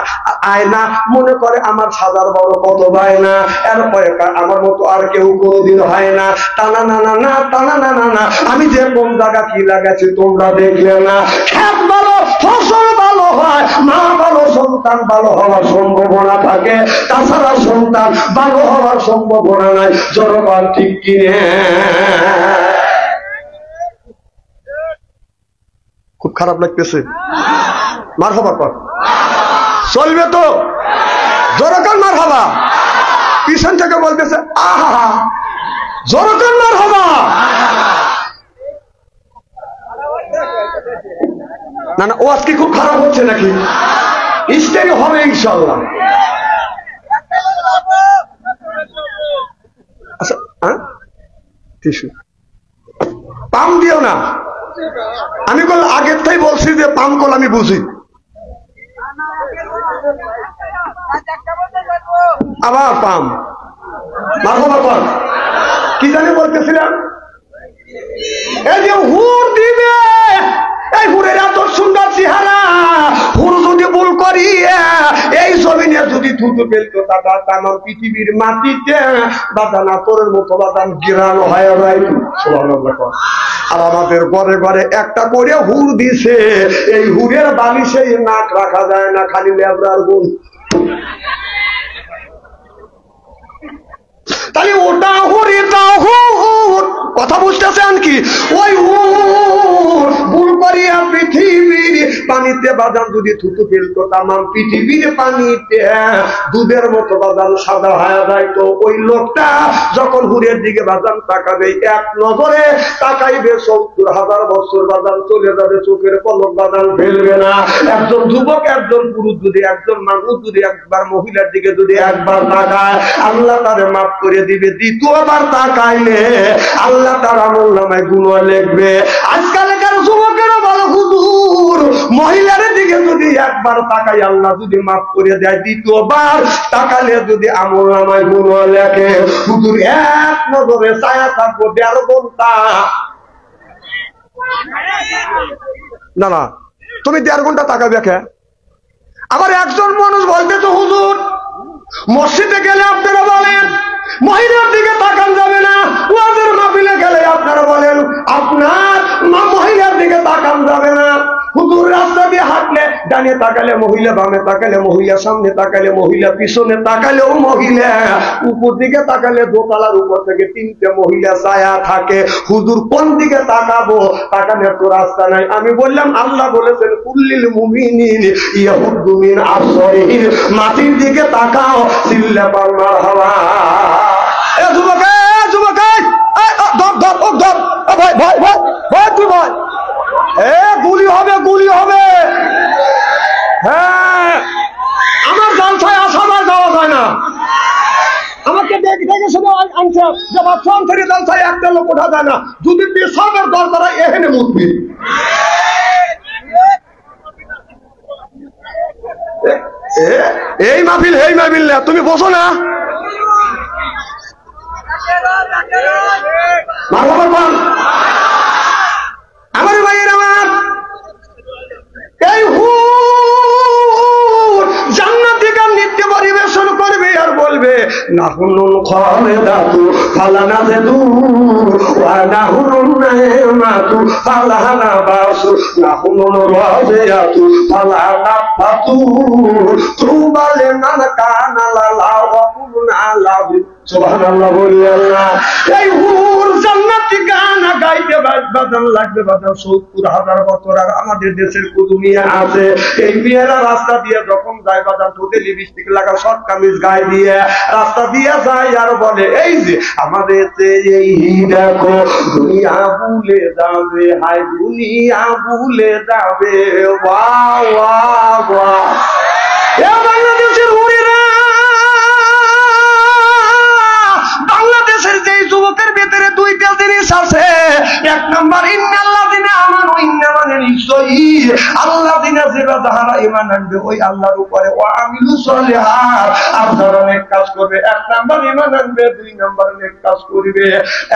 আয়না, মনে করে আমার সাজার বড় কত পায় না, এরপরে আমার মতো আর কেউ কোনোদিন হয় না, টানা না না না টানা না না না। আমি যে কোন জায়গা কি লাগাচ্ছি তোমরা দেখলে না, খেত ভালো ফসল ভালো হয়, মা ভালো সন্তান ভালো হওয়ার সম্ভাবনা থাকে, তাছাড়া সন্তান ভালো হওয়ার সম্ভাবনা নাই। জনগণ ঠিক কিনে? খুব খারাপ লাগতেছে, মারহাবা কর, চলবে তো? জোরকার মারহাবা। পিছন থেকে বলতেছে আহা, জোরকার মারহাবা। না না ও আজকে খুব খারাপ হচ্ছে নাকি? স্টেজ হবে ইনশাআল্লাহ। টিস্যু পাম দিও না। আমি বল আগের তাই বলছি যে পাম কল আমি বুঝি, আবার পাম মারহাবা। কি জানি বলতেছিলাম, এই যে হুর দিবে, এই হুরের এত সুন্দর চেহারা, হুর যদি ভুল করি এই জমিনে যদি থুতু ফেলতো তাটা আমার পৃথিবীর মাটিতে বাদান আতরের মতো বাদান গিরানো হয়ে যায়। আর আমাদের ঘরে ঘরে একটা করে হুর দিছে, এই হুরের বালিশে নাক রাখা যায় না, খালি লেবরার গুণ। তাহলে ওটা হুর এটাও হুর, কথা বুঝতেছেন কি? ওই হুর ভুল করিয়া পৃথিবীর পানিতে বাদাম যদি থুতু ফেলতো তামাম পৃথিবীর পানিতে দুধের মতো বাদাম সাদা হয়ে যায়। তো ওই লোকটা যখন হুরের দিকে বাদাম তাকাবে, এক নজরে তাকাইবে ৭০,০০০ বছর বাদাম চলে যাবে, চোখের পলক বাদাম ফেলবে না। একজন যুবক একজন পুরুষ যদি, একজন মানুষ যদি একবার মহিলার দিকে যদি একবার তাকায়, আল্লাহ তারে মাফ করে দিবে। দ্বিতীয়বার তাকাইলে আল্লাহ তার আমলনামায় গুনাহ লিখবে। আজকালকার যুবকেরা বলে হুজুর মহিলার দিকে যদি একবার তাকাই আল্লাহ যদি মাফ করে দেয়, দ্বিতীয়বার তাকালে যদি আমলনামায় গুনাহ লেখে। হুজুর এক নজরে ছায়া থাকবো ১.৫ ঘন্টা। না না, তুমি ১.৫ ঘন্টা তাকাবে কে? আবার একজন মানুষ বলতেছে হুজুর মসজিদে গেলে আপনারা বলেন মহিলার দিকে তাকান যাবে না, ওয়াজের মাহফিলে গেলে আপনারা বলেন আপনার মহিলার দিকে তাকান যাবে না। হুজুর রাস্তা দিয়ে হাঁটলে ডানে তাকালে মহিলা, বামে তাকালে মহিলা, সামনে তাকালে মহিলা, পিছনে তাকালেও মহিলা, উপর দিকে তাকালে দোতলার উপর থেকে ৩টে মহিলা ছায়া থাকে। হুজুর কোন দিকে তাকাবো? তাকানোর তো রাস্তা নাই। আমি বললাম আল্লাহ বলেছেন কুল্লিল মুমিনিন ইয়াহুদ্দু মিন আবসারিহিম, মাটির দিকে তাকাও, চিল্লা পার মারহাবা। এ যুবক, যুবক, ধর ধর ও ধর, ভাই ভাই ভাই ভাই তুই ভাই, গুলি হবে, গুলি হবে। হ্যাঁ, আমার জালসায় আসামার যাওয়া যায় না। আমাকে দেখে দেখে শুনে আনছে যে বাচ্চান থেকে জালসায় একটা লোক ওঠা যায় না, যদি পেশাবের দরকার এখানে মুতবি। এই মাহফিল, এই মাহফিল না, তুমি বসো না। আমার ভাইয়ের আমার, এই হুর জান্নাতিকার নৃত্য পরিবেশন করবে আর বলবে নাহুনুল খালিদাতু ফালানাযদু ওয়া নাহুনুন নাইমাতু ফালানাবাসু নাহুনুল রাজিয়াতু ফালানাফাতু তুবা লিমান কানা লাহু ওয়া কুনা আলাবি। সুবহানাল্লাহ, বলি আল্লাহ। এই হুর জান্নাতি গান গাইতে বাজান লাগবে বাজান ৭০,০০০ বছর। আর আমাদের দেশের কুদুমিয়া আছে, এই মেয়েরা রাস্তা দিয়ে যখন যায় বাজান ঠোঁটে লিপস্টিক লাগা শর্ট কামিজ গায়ে দিয়ে রাস্তা দিয়ে যায় আর বলে এই যে আমাদের এই দেখো দুনিয়া ভুলে যাবে, হায় দুনিয়া ভুলে যাবে। Wow wow wow. এ বাংলাদেশের হুরিরা, বাংলাদেশের যে যুবকের ভিতরে ২টা জিনিস আছে। এক নম্বর ইন্নাল্লাযিনা আমানু, ইন্না মানে নিশ্চয়ই আল্লাযিনা যারা ঈমান আনবে ওই আল্লাহর উপরে, ওয়া আমিলুস সলিহাত আর যারা নেক কাজ করবে। এক নম্বর ঈমান আনবে, ২ নম্বর নেক কাজ করবে।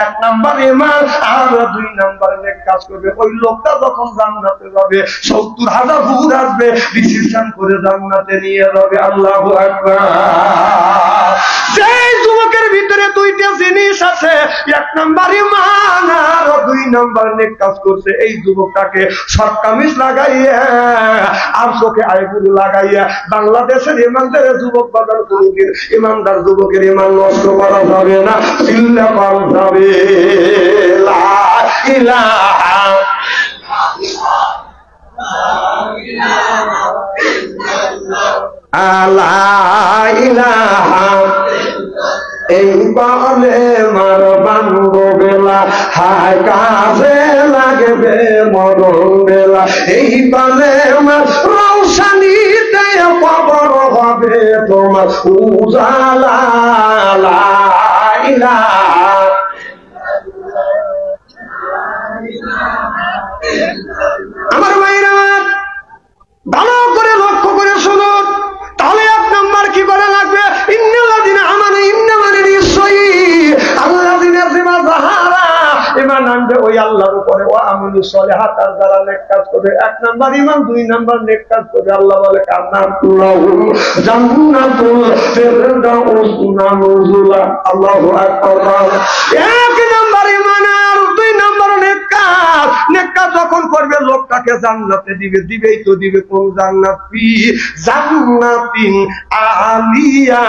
এক নম্বর ঈমান আর ২ নম্বর নেক কাজ করবে। ওই লোকটা যখন জান্নাতে যাবে ৭০,০০০ হুর আসবে রিসিপশন করে জান্নাতে নিয়ে যাবে। আল্লাহু আকবার। সেই যুবকের ভিতরে ২টা জিনিস আছে, এক নম্বর ঈমান আর ২ নম্বর নেক কাজ করছে। এই যুবকটাকে শর্ট কামিজ লাগাইয়া আর চোখে আইগুলো লাগাইয়া বাংলাদেশের ইমানদার যুবক বাজার কোনদিন ইমানদার যুবকের ইমান নষ্ট করা যাবে না। চিল্লা পাওয়া যাবে লা ইলাহা ইল্লাল্লাহ। এই বলে মার বান্ধবেলা হায় কাজে লাগবে মরণ বেলা। এই বলে মার রৌশানিতে কবর হবে তোমার উজালা। লা ইলাহা আল্লাহর উপরে ওয়া আমিলু সলিহাত, আর যারা নেক কাজ করবে, 1 নাম্বার ঈমান, 2 নাম্বার নেক কাজ করবে, আল্লাহ বলে কান্নাতুল্লাহুম জান্নাতুল ফিরদাউস নুজুলা। আল্লাহু আকবার। 1 নাম্বার ঈমান আর 2 নাম্বার নেক কাজ। নেক কাজ যখন করবে লোকটাকে জান্নাতে দিবে, দিবেই তো দিবে কোন জান্নাত? ফি জান্নাতিন আলিয়া।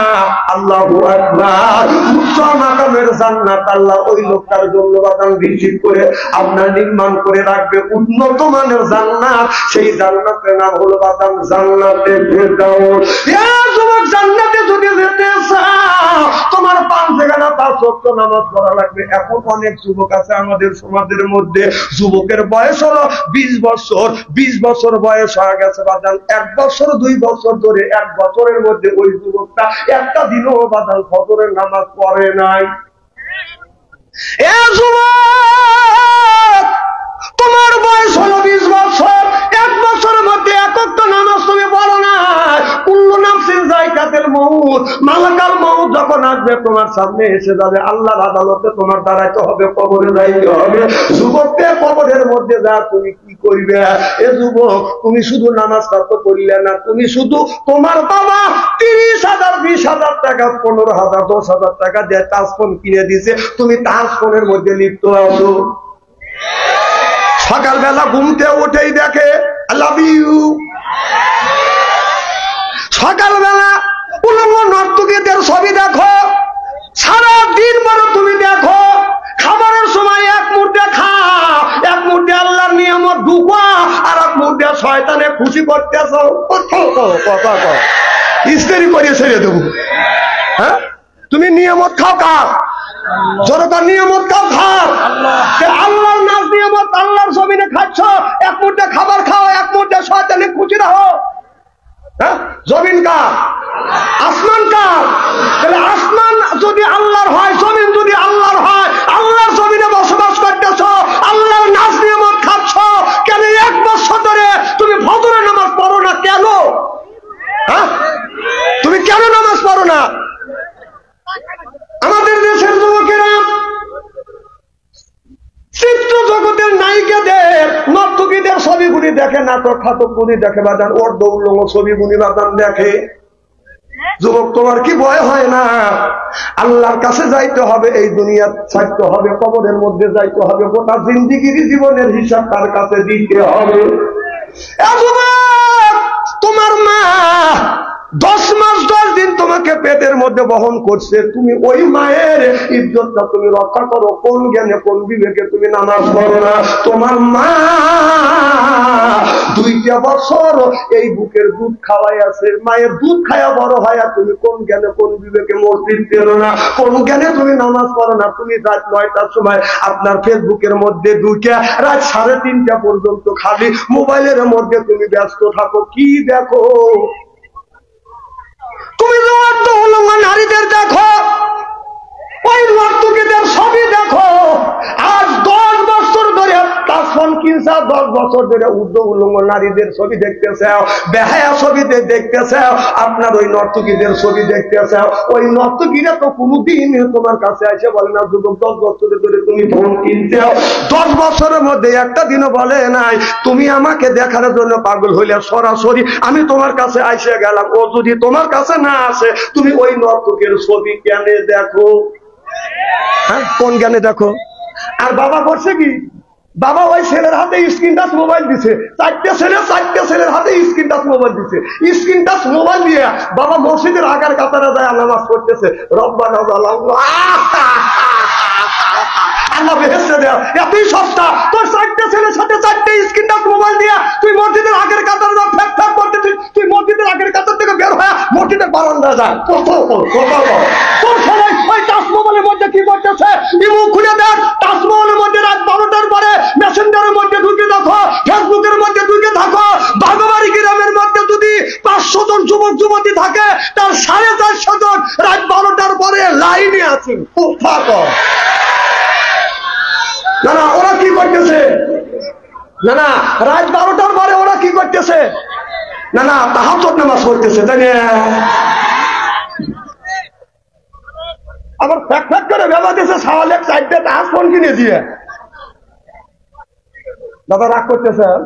আল্লাহু আকবার। উচ্চ মাকামের জান্নাত আল্লাহ ওই লোকটার জন্য বাদান রিজিক করে আপনার নির্মাণ করে রাখবে, উন্নত মানের জান্নাত। সেই জান্নাতের নাম হলো বাদান জান্নাতে ফেরদাউস। যুবক, জান্নাতে যদি যেতে চাও তোমার 5 জায়গা 5 ওয়াক্ত নামাজ পড়া লাগবে। এখন অনেক যুবক আছে আমাদের সমাজের মধ্যে, যুবকের বয়স হলো 20 বছর, 20 বছর বয়স হয়ে গেছে বাদান, 1 বছর 2 বছর ধরে 1 বছরের মধ্যে ওই যুবকটা একটা দিনও বাদান ফজরের নামাজ পড়ে নাই। এ যুবক, তোমার বয়স হলো 20 বছর, 1 বছরের মধ্যে 1 ওয়াক্ত নামাজ তুমি পড়ো না। কুল্লু নাফসিন যায়কাতুল মাউত, মালাকাল মাউত যখন আসবে তোমার সামনে এসে যাবে, আল্লাহর আদালতে তোমার দাঁড়াইতে হবে, কবরে যাইতে হবে। যুবককে কবরের মধ্যে যা তুমি কি করবে? এ যুবক, তুমি শুধু নামাজটা তো পড়লে না, তুমি শুধু তোমার বাবা 30,000 20,000 টাকা 15,000 10,000 টাকা দিয়ে টাচফোন কিনে দিছে, তুমি টাচফোনের মধ্যে লিপ্ত আছো। সকালবেলা ঘুমতে উঠেই দেখে আই লাভ ইউ। সকালবেলা উলঙ্গ নর্তকীদের ছবি দেখো, সারা দিন বড় তুমি দেখো। খাবারের সময় 1 মুঠে খাও, 1 মুঠে আল্লাহর নিয়ামত ঢুকো, আর 1 মুঠে শয়তানে খুশি করতেছ। কথা কও, ইস্তেরি করে ছেড়ে দেবো। হ্যাঁ, তুমি নিয়ামত খাও কার? জনতার নিয়ামত খাও কার? আল্লাহর নাজ নিয়ামত, আল্লাহর জমিনে খাচ্ছ। 1 মুঠে খাবার খাও, 1 মুঠে শয়তানে খুশি রাখো। হ্যাঁ, জমিন কার? আসমান কার? তাহলে আসমান যদি আল্লাহর হয়, জমিন যদি আল্লাহর হয়, আল্লাহর জমিনে বসবাস করতেছ, আল্লাহর নাজ নিয়ামত খাচ্ছ, কেন 1 বছর ধরে তুমি ফজরের নামাজ পড়ো না কেন? হ্যাঁ, তুমি কেন নামাজ পড়ো না? আমাদের দেশের যুবকেরা চিত্র জগতের নায়িকাদের নর্তকীদের ছবিগুলি দেখে, নাটক খাতকগুলি দেখে বাজান, ওর দৌলঙ্গ ছবিগুলি বাজান দেখে। যুবক, তোমার কি ভয় হয় না? আল্লাহর কাছে যাইতে হবে, এই দুনিয়া ছাড়তে হবে, কবরের মধ্যে যাইতে হবে, গোটা জিন্দিগির জীবনের হিসাব তার কাছে দিতে হবে। তোমার মা 10 মাস 10 দিন তোমাকে পেটের মধ্যে বহন করছে, তুমি ওই মায়ের ইজ্জতটা তুমি রক্ষা করো। কোন জ্ঞানে কোন বিবেকে তুমি নামাজ পড়ো না? তোমার মা 2টা বছর এই বুকের দুধ খাওয়াই আছে, মায়ের দুধ খায়া বড় হয়, তুমি কোন জ্ঞানে কোন বিবেকে মসজিদ পেরো না? কোন জ্ঞানে তুমি নামাজ পড়ো না? তুমি রাত 9টার সময় আপনার ফেসবুকের মধ্যে ঢুকে রাত 3:30টা পর্যন্ত খালি মোবাইলের মধ্যে তুমি ব্যস্ত থাকো। কি দেখো? তুমি নারীদের দেখো, ওই নর্তকীদের ছবি দেখো। আজ 10 বছর ধরে টাচফোন কিনছে, 10 বছর ধরে উলঙ্গ নারীদের ছবি দেখতে চাও, বেহায়া ছবিতে দেখতে চাও, আপনার ওই নর্তকীদের ছবি দেখতে চাও। ওই নর্তকীরা তো কোনোদিন তোমার কাছে এসে বলে না যুবক 10 বছর ধরে তুমি ফোন কিনতে, 10 বছরের মধ্যে একটা দিনও বলে নাই তুমি আমাকে দেখার জন্য পাগল হইলে সরাসরি আমি তোমার কাছে এসে গেলাম। ও যদি তোমার কাছে না আসে, তুমি ওই নর্তকের ছবি কেন দেখো? হ্যাঁ, কোন জ্ঞানে দেখো? আর বাবা করছে কি? বাবা ওই ছেলের হাতে স্ক্রিন টাচ মোবাইল দিছে, 4টে ছেলের হাতে স্ক্রিন টাচ মোবাইল দিছে। স্ক্রিন টাচ মোবাইল দিয়ে বাবা মসজিদের আগার কাতারে যায় নামাজ পড়তেছে। রব্বানা যালামনা আল্লাহ বেহেশতে দেয়, এতই সস্তা। তোর 4টে ছেলের সাথে 4টে স্ক্রিন টাচ মোবাইল দিয়ে তুই মসজিদের আগের কাতারে যা ফ্যাক ফ্যাক করতেছিস, তুই মসজিদের আগের কাতার থেকে বের হয়ে মসজিদের বারান্দা যায়। তোর ছেলে ওই টাচ মোবাইলের মধ্যে কি করতেছে? ইমু খুলে দেখ, টাচ মোবাইলের মধ্যে রাত 12টার পরে মেসেঞ্জারের মধ্যে ঢুকে দেখো, ফেসবুকের মধ্যে ঢুকে থাকো। বাগবাড়ি গ্রামের মধ্যে যদি 500 জন যুবক যুবতী থাকে, তার 450 জন রাত 12টার পরে লাইনে আছে। খুব থাকো না না, ওরা কি করতেছে? না না, রাত 12টার পরে ওরা কি করতেছে? না না, তাহাজ্জুদ নামাজ পড়তেছে, তাই না? আবার ফ্যাক ফ্যাক করে বেলা দিয়েছে, 4.5 তাহাজ ফোন কিনে দিয়ে। দাদা রাগ করতেছেন?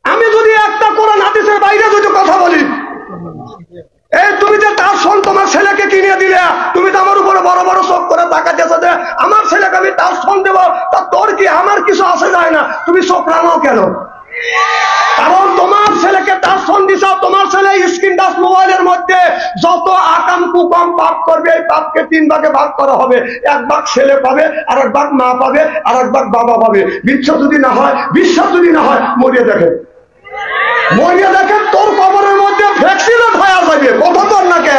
আমি যদি একটা কোরআন হাদিসের বাইরে যদি কথা বলি, এই তুমি যে তার শোন তোমার ছেলেকে কিনে দিলে, তুমি তো আমার উপরে বড় বড় চোখ করে তাকাতেছো যে আমার ছেলেকে আমি তার শোন দেবো, তা তোর কি আমার কিছু আসে যায় না, তুমি চোখ রাঙাও কেন? কারণ তোমার ছেলেকে তার শোন দিছ, তোমার ছেলে স্ক্রিন টাচ মোবাইলের মধ্যে যত আকাম কুকাম পাপ করবে, এই পাপকে 3 ভাগে ভাগ করা হবে। 1 ভাগ ছেলে পাবে, আর 1 ভাগ মা পাবে, আর 1 ভাগ বাবা পাবে। বিশ্বাস যদি না হয় মরিয়ে দেখেন, তোর কবরের মধ্যে ভ্যাকসিনও হয়ে যাবে। কথা তোর না কে?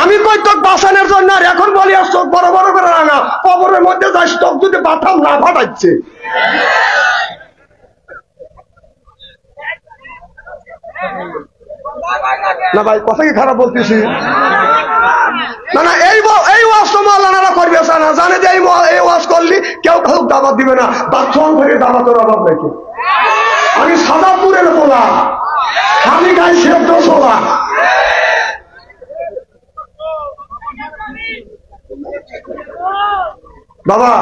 আমি কই তোর বাঁচানোর জন্য, আর এখন বলি আর চোখ বড় বড় করে রাঙা, কবরের মধ্যে যাস তোর যদি বাতাম না ফাটাচ্ছে। না ভাই, কথা কি খারাপ বলতেছি? না এই ওয়াজ তো মাওলানারা করবে না, জানে যে এই ওয়াজ করলি কেউ কাউ দাবাত দিবে না। বাথরুম থেকে দাবাতের অভাব রেখে আমি সাদাপুরের বলা, আমি গাই সেদ্ধ সোলা। বাবা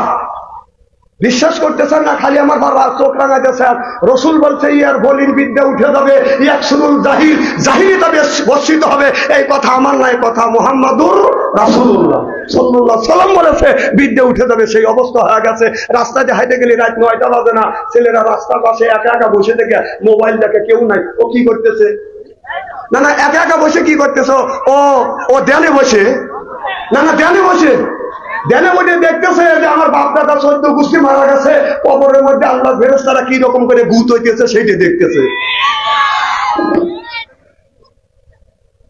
বিশ্বাস করতেছেন না, খালি আমার বাবা চোখ রাঙাইতেছেন। রসুল বলছে ইয়ার বলির বিদ্যা উঠে যাবে, ইয়াকসুরুল জাহিল, জাহিলিটা বর্ষিত হবে। এই কথা আমার নয়, কথা মুহাম্মাদুর রাসূলুল্লাহ সাল্লাল্লাহু আলাইহি ওয়াসাল্লাম বলেছে, বিদ্যা উঠে যাবে। সেই অবস্থা হয়ে গেছে। রাস্তায় হাইটে গেলে রাত 9টা বাজে না, ছেলেরা রাস্তার পাশে একা একা বসে থেকে মোবাইল দেখে, কেউ নাই। ও কি করতেছে? না একা একা বসে কি করতেছ? ও ধ্যানে বসে, ধ্যানে বসে দেখতেছে যে আমার বাপ দাদা 14 গোষ্ঠী মারা গেছে, কবরের মধ্যে আল্লাহ ফেরেশতারা কি রকম করে ভূত হইতেছে সেইটা দেখতেছে।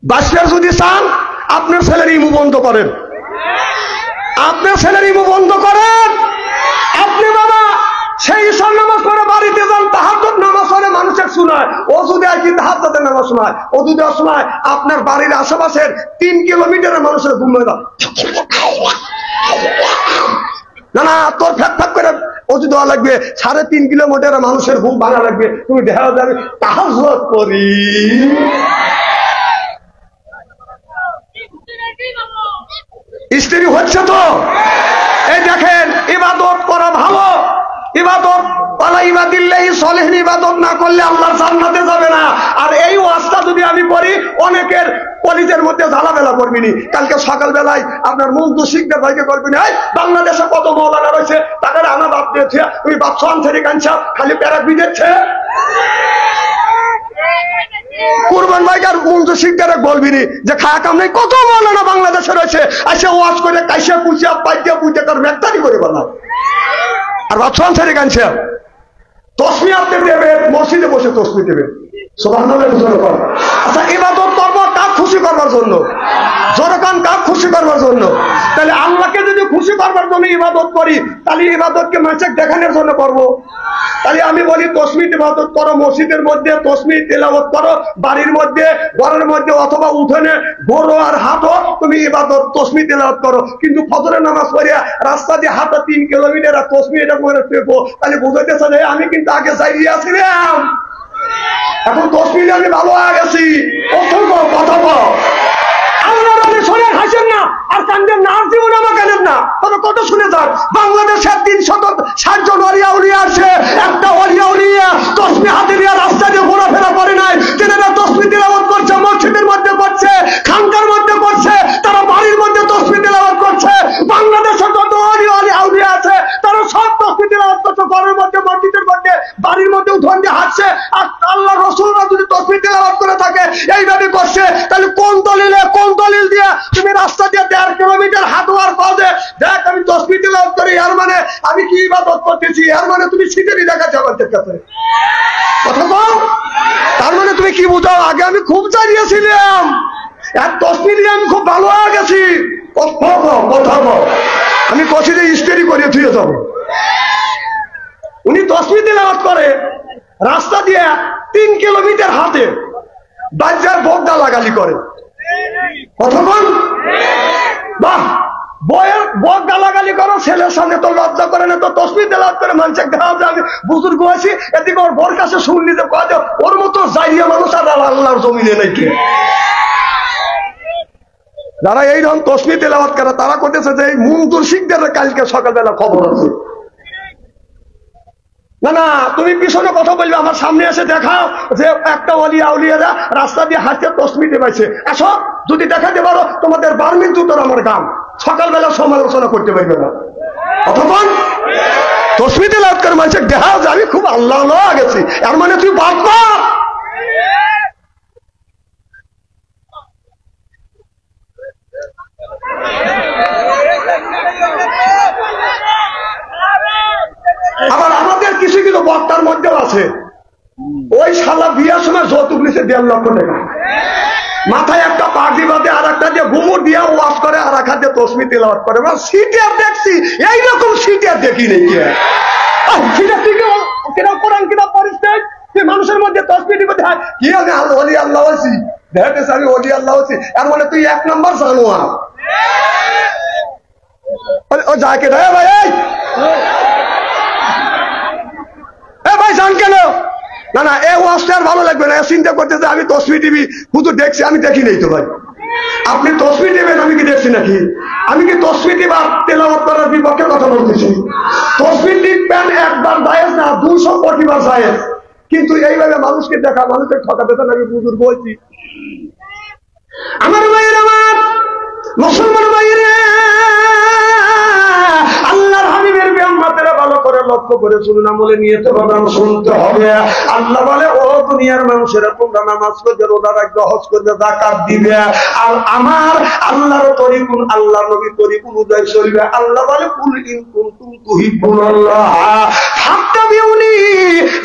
বাসিয়া যদি চান আপনার ছেলের ইমু বন্ধ করেন, আপনি বাবা সেই ঈশান নামাজ পড়ে বাড়িতে যান, তাহাজ্জুদ নামাজ পড়ে মানুষের শোনায়। ও যদি আর কি তাহাজ্জুদের নামাজ শোনায়, ও যদি শোনায় আপনার বাড়ির আশেপাশের 3 কিলোমিটারের মানুষের ঘুম হয়ে যায়। না তোর ফ্যাক করে অজু দেওয়া লাগবে, 3.5 কিলোমিটারের মানুষের ঘুম ভাঙা লাগবে। তুমি দেখা যাবে তাহাজ্জুদ করি। স্ত্রী হচ্ছে তো, এই দেখেন ইবাদত করা ভালো, ইবাদত ইবাদত না করলে আল্লাহর জান্নাতে যাবে না। আর এই ওয়াজটা যদি আমি করি, অনেকের কলিজের মধ্যে ঝালামেলা করবি নি। কালকে সকালবেলায় আপনার মুগ্ধ শিখদের ভাইকে করবি না, বাংলাদেশে কত মৌলানা রয়েছে, তাকে আনা বাদ দিয়েছে, তুমি বাচ্চা আনসারি কানছা খালি প্যারাক দিচ্ছে। কুরবান ভাইকার মুগ্ধ শিখদের বলবি নি যে খায়া কাম নেই, কত মৌলানা বাংলাদেশে রয়েছে, আসে ওয়াজ করে কাইসা পুষিয়া পাইয়া পুজে তার মেকদারি করে বলা। আর বাচ্চা আনসারি কানছা তসমি আপনি দেবেন, মসজিদে বসে তসমি দেবেন। আচ্ছা ইবাদত করবো কাক খুশি করবার জন্য, জনগণ কাক খুশি করবার জন্য। তাহলে আল্লাহকে যদি খুশি করবার জন্য ইবাদত করি, তাহলে ইবাদতকে মানুষকে দেখানোর জন্য করবো। তাহলে আমি বলি তসমি ইবাদত করো, মসজিদের মধ্যে তসমি তেলাওয়াত করো, বাড়ির মধ্যে ঘরের মধ্যে অথবা উঠোনে বড় আর হাঁটো, তুমি ইবাদত তসমি তেলাওয়াত করো। কিন্তু ফজরের নামাজ পড়িয়া রাস্তা দিয়ে হাঁটো 3 কিলোমিটার আর তসমি এটা করে পেপো, তাহলে বুঝাইতেছে যে আমি কিন্তু আগে চাইলে আসছিলাম, এখন তসবিহ আমি ভালো হয়ে গেছি। কথা বল, আল্লাহর রাতে শুনে হাসেন না আর কান্দেন না, আর জীবনে আমার কাঁদেন না, তবে কত শুনে যান। বাংলাদেশের 360 জন ওলিয়া উলিয়া আছে, একটা ওলিয়া উলিয়া তসবিহ হাতে নিয়ে রাস্তা দিয়ে ঘোরাফেরা করে নাই। যারা তসবিহ তিলাওয়াত করছে, মসজিদের মধ্যে করছে, খানকার মধ্যে করছে, তারা বাড়ির মধ্যে তসবিহ তিলাওয়াত করছে। বাংলাদেশের যত ওলিয়া উলিয়া আছে তারা সব তসবিহ তিলাওয়াত করছে, ঘরের মধ্যে, মসজিদের মধ্যে, বাড়ির মধ্যে উঠোন দিয়ে হাঁটছে। আর আল্লাহ রাসূলরা যদি তসবিহ তিলাওয়াত করে থাকে, এইভাবে করছে, তাহলে কোন দলিল দিয়ে তুমি রাস্তা দিয়ে 1.5 কিলোমিটার হাঁটুয়ার কাজে দেখ আমি তসবিহ তিলাওয়াত করি, এর মানে আমি কি ইবাদত করতেছি? এর মানে তুমি শীতেরই দেখাচ্ছ আমাদের কাছে। কথা বল, তার মানে তুমি কি বুঝাও? আগে আমি খুব চালিয়েছিলাম, এক তসবিহ দিয়ে আমি খুব ভালো হয়ে গেছি। কথা বল, আমি কষিতে ইস্তেরি করে ধুয়ে যাব। উনি তসবিহ তিলাওয়াত করে রাস্তা দিয়ে 3 কিলোমিটার হাতে, বাচ্চার বকদা লাগালি করে। কথা বল, বাহ, বইয়ের বক গালাগালি করো, ছেলের সামনে তো লজ্জা করে না, তো তসবিহ তেলাওয়াত করে মানুষের দেখা যায় আমি বুজুর্গ আছি, এদিকে ওর বর কাছে শুনলি যে ওর মতো জাইয়া মানুষ আর আল্লাহর জমিনে নাকি। যারা এইরকম তসবিহ তেলাওয়াত করে তারা করতেছে যে এই মুনজুর শিখদের কালকে সকালবেলা খবর আছে। না না, তুমি পিছনে কথা বলবে, আমার সামনে এসে দেখাও যে একটা ওলিয়া উলিয়ারা রাস্তা দিয়ে হাঁটতে তসবিহ টেপাইছে। আসো, যদি দেখাতে পারো তোমাদের বার্মিন জুতোর আমার গান, সকালবেলা সমালোচনা করতে পারবে না। অথবা তসবিহ তেলাওয়াত করে মানুষের দেখাও যে আমি খুব আল্লাহ গেছি, এর মানে তুই বাদ না। আবার আমাদের কিছু কিছু বক্তার মধ্যেও আছে, ওই শালা বিয়ার সময় যৌতুক নিচে 1.5 লক্ষ টাকা, মাথায় একটা পাগড়ি বাঁধে, আর একটা দিয়ে ঘুমুর দিয়ে ওয়াশ করে, আর একটা দিয়ে তসবিহ তেলাওয়াত করে। সিটিয়ার দেখছি, এইরকম সিটিয়ার দেখি নেই। কোরআন কিতাব পড়িস মানুষের মধ্যে তসবিহ টিপে দেয় কি আমি ওলি আল্লাহ আছি, দেখেছ আমি ওলি আল্লাহ আছি, এর মানে তুই 1 নম্বর জানোয়ার। ও যাকে ভাই ভাই ভাই জান কেন? না না, এ ওয়াজটা আর ভালো লাগবে না। চিন্তা করতেছে আমি তসবিহ টিভি হুজুর দেখছি, আমি দেখি নেই তো ভাই। আপনি তসবিহ টিপেন, আমি কি দেখছি নাকি? আমি কি তসবিহ টিপা তেলাওয়াত করার বিপক্ষে কথা বলতেছি? তসবিহ টিপবেন একবার জায়েজ না, 200 কোটি বার জায়েজ। কিন্তু এইভাবে মানুষকে দেখা, মানুষের ঠকাতে তো আমি হুজুর বলছি। আমার ভাইয়ের, আমার মুসলমান ভাইয়েরা, আল্লাহর হাবিবের বিয়ামতের ভালো করে লক্ষ্য করে শুনুন, আমলে নিয়ে তো বাদাম শুনতে হবে। আল্লাহ বলে, ও দুনিয়ার মানুষেরা, তোমরা নামাজ পড়বে, রোজা রাখবে, হজ করবে, যাকাত দিবে, আর আমার আল্লাহর তরিকুন, আল্লাহর নবীর তরিকুন অনুযায়ী চলবে। আল্লাহ বলে, কুল ইন কুনতুম তুহিব্বুনাল্লাহ ফাত্তাবিউনি,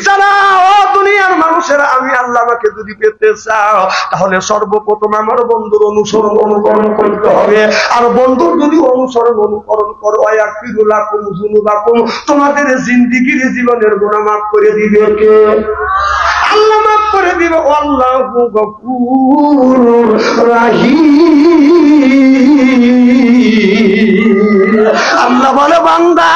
যারা ও দুনিয়ার মানুষেরা আমি আল্লাহকে যদি পেতে চাও, তাহলে সর্বপ্রথম আমার বন্ধুর অনুসরণ অনুকরণ করতে হবে। আর বন্ধুর যদি অনুসরণ অনুকরণ করো, তোমাদের জিন্দিগির জীবনের গুনাহ মাফ করে দিবে কে? আল্লাহ মাফ করে দিবে। আল্লাহু গফুরুর রাহিম। আল্লাহ বলে, বান্দা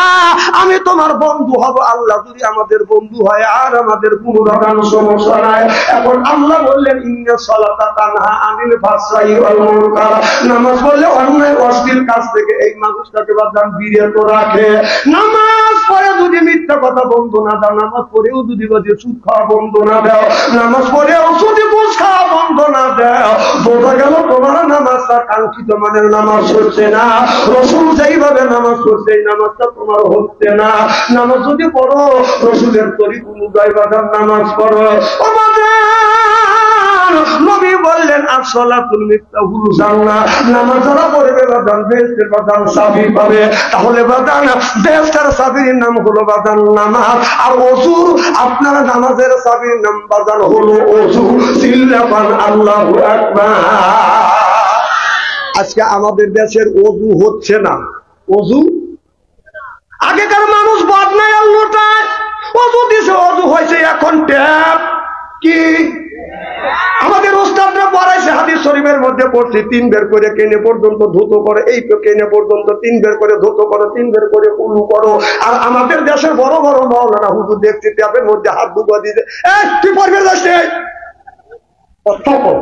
আমি তোমার বন্ধু হব। আল্লাহ যদি আমাদের বন্ধু হয় আর আমাদের কোনো রকম সমস্যা নাই। এখন আল্লাহ বললেন, ইন্না সালাতা তানহা আনিল ফাহশাই ওয়াল মুনকার, নামাজ পড়লে অন্যায় অশ্লীল কাজ থেকে এই মানুষটাকে বাঁচান বিরত রাখে। নামাজ পড়ে যদি মিথ্যা কথা বন্ধ না দাও, নামাজ পড়েও যদি সুদ খাওয়া বন্ধ না দাও, নামাজ পড়েও যদি ঘুষ খাওয়া বন্ধ না দাও, বোঝা গেল তোমার নামাজটা কাঙ্ক্ষিত মানের নামাজ হচ্ছে না। রসুল যেইভাবে নামাজ পড়ছে এই নামাজটা তোমার হচ্ছে না। নামাজ যদি পড়ো রসুলের তরিক অনুযায়ী বাঁধার নামাজ পড়ো। নবী বললেন, আসসালাতুল মিফতাহুল জান্নাহ, নামাজ যারা পড়বে বাঁধান বেহেশতের বাঁধান চাবি পাবে। তাহলে বাঁধান বেহেশতের চাবির নাম হলো বাঁধান নামাজ, আর ওযু আপনার নামাজের চাবির নাম বাঁধান হলো ওযু। চিল্লাপান আল্লাহু আকবার। আজকে আমাদের দেশের ওযু হচ্ছে না। ওযু আগেকার মানুষ বদনায় আর লোটায় ওযু দিছে, ওযু হয়েছে এখন ট্যাপ। কি আমাদের ওস্তাদরা পড়াইছে, হাদিস শরীফের মধ্যে পড়ছি 3 বের করে কেনে পর্যন্ত ধুত করে, এই কেনে পর্যন্ত 3 বের করে ধুত করো, 3 বের করে কুলু করো। আর আমাদের দেশের বড় বড় মাওলানা হুজুর দেখছি ট্যাপের মধ্যে হাত ঢুকা দিতে, এই তুই পড়বে যাচ্ছে, কথা কর।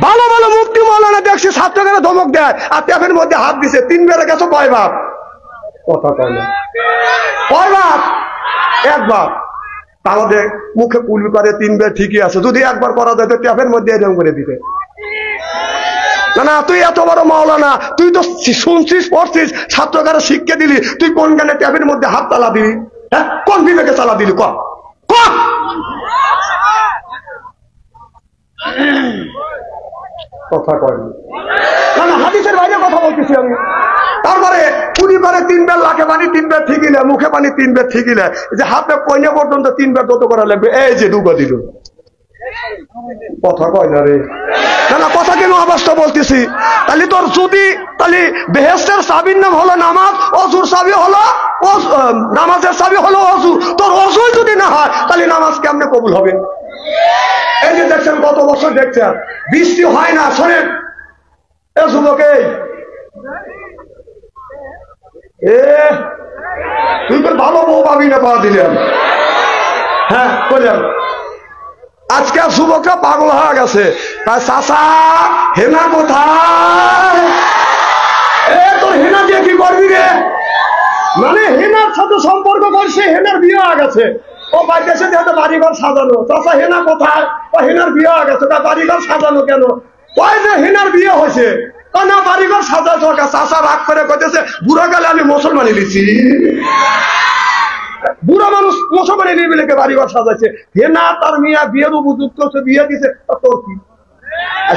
ভালো ভালো মুফতি মাওলানা দেখছি ছাত্রকে ধমক দেয়, আর ট্যাপের মধ্যে হাত দিছে, 3 বেড়ে গেছো 5 বার। কথা কয় না, 5 বার, একবার। তাহলে মুখে কুল করে 3 বার ঠিকই আছে, যদি একবার করা যায় তো ট্যাপের মধ্যে এরকম করে দিতে। না না, তুই এত বড় মাওলানা, তুই তো শুনছিস পড়ছিস, ছাত্রকে শিক্ষা দিলি, তুই কোন গানে ট্যাপের মধ্যে হাত চালা দিলি? হ্যাঁ, কোন বিবেকে চালা দিলি? কথা কয়নি। না না, হাদিসের বাইরে কথা বলতেছি আমি। তারপরে কুড়ি করে 3 বার, লাখে পানি 3 বার ঠিকিলে, মুখে পানি 3 বার ঠিকিলে, যে হাতে কইনে পর্যন্ত 3 বার যত করা লাগবে, এই যে ডুবা দিল। কথা কয় না রে। না না, কথা কেন অবস্থা বলতেছি। তাহলে তোর যদি তাহলে বেহেশতের চাবির নাম হলো নামাজ, ওযুর চাবি হলো নামাজের চাবি হলো ওযু। তোর ওযু যদি না হয় তাহলে নামাজ কেমনে কবুল হবে? এই যে দেখছেন, গত বছর দেখছেন বৃষ্টি হয় না। শোনেন এ যুবক, তুই তো ভালো বউ পাবি না, পা দিলেন। হ্যাঁ বললেন, আজকে যুবকরা পাগল হয়ে গেছে, চাচা হেনা কোথায়? তোর হেনা দিয়ে কি করবি রে? মানে হেনার সাথে সম্পর্ক করছে, হেনার বিয়ে হয়ে গেছে, ও পাইতেছে যেহেতু বাড়িঘর সাজানো। চাচা হেনা কোথায়? ও হেনার বিয়ে হয়ে গেছে। বাড়িঘর সাজানো কেন? ওই যে হেনার বিয়ে হয়েছে, না বাড়িঘর সাজাতে। চাচা রাগ করে কইতেছে বুড়া গেলে আমি মুসলমানি দিচ্ছি। বুড়া মানুষ মুসলমানি নিয়ে মিলে বাড়িঘর সাজাচ্ছে। হেনা তার মিয়া বিয়ের উপযুক্ত হচ্ছে, বিয়ে দিছে, তোর কি?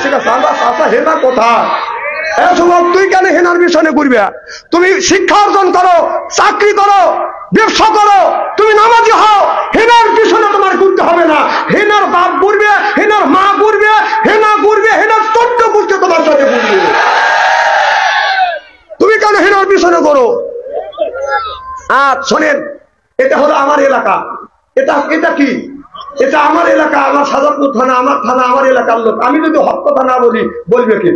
চাচা হেনা কোথায়? তুই কেন হেনার মিশনে ঘুরবে? তুমি শিক্ষা অর্জন করো, চাকরি করো, ব্যবসা করো, তুমি নামাজি হও, হেনার পিছনে তোমার ঘুরতে হবে না। হেনার বাপ ঘুরবে, হেনার মা ঘুরবে, হেনা ঘুরবে, হেনার চোদ্দ ঘুরতে তোমার সাথে ঘুরবে। তুমি কেন হেনার পিছনে করো? আর শোনেন, এটা হলো আমার এলাকা। এটা কি? এটা আমার এলাকা, আমার সাজাদপুর থানা, আমার থানা, আমার এলাকার লোক। আমি যদি হক কথা না বলি, বলবে কি?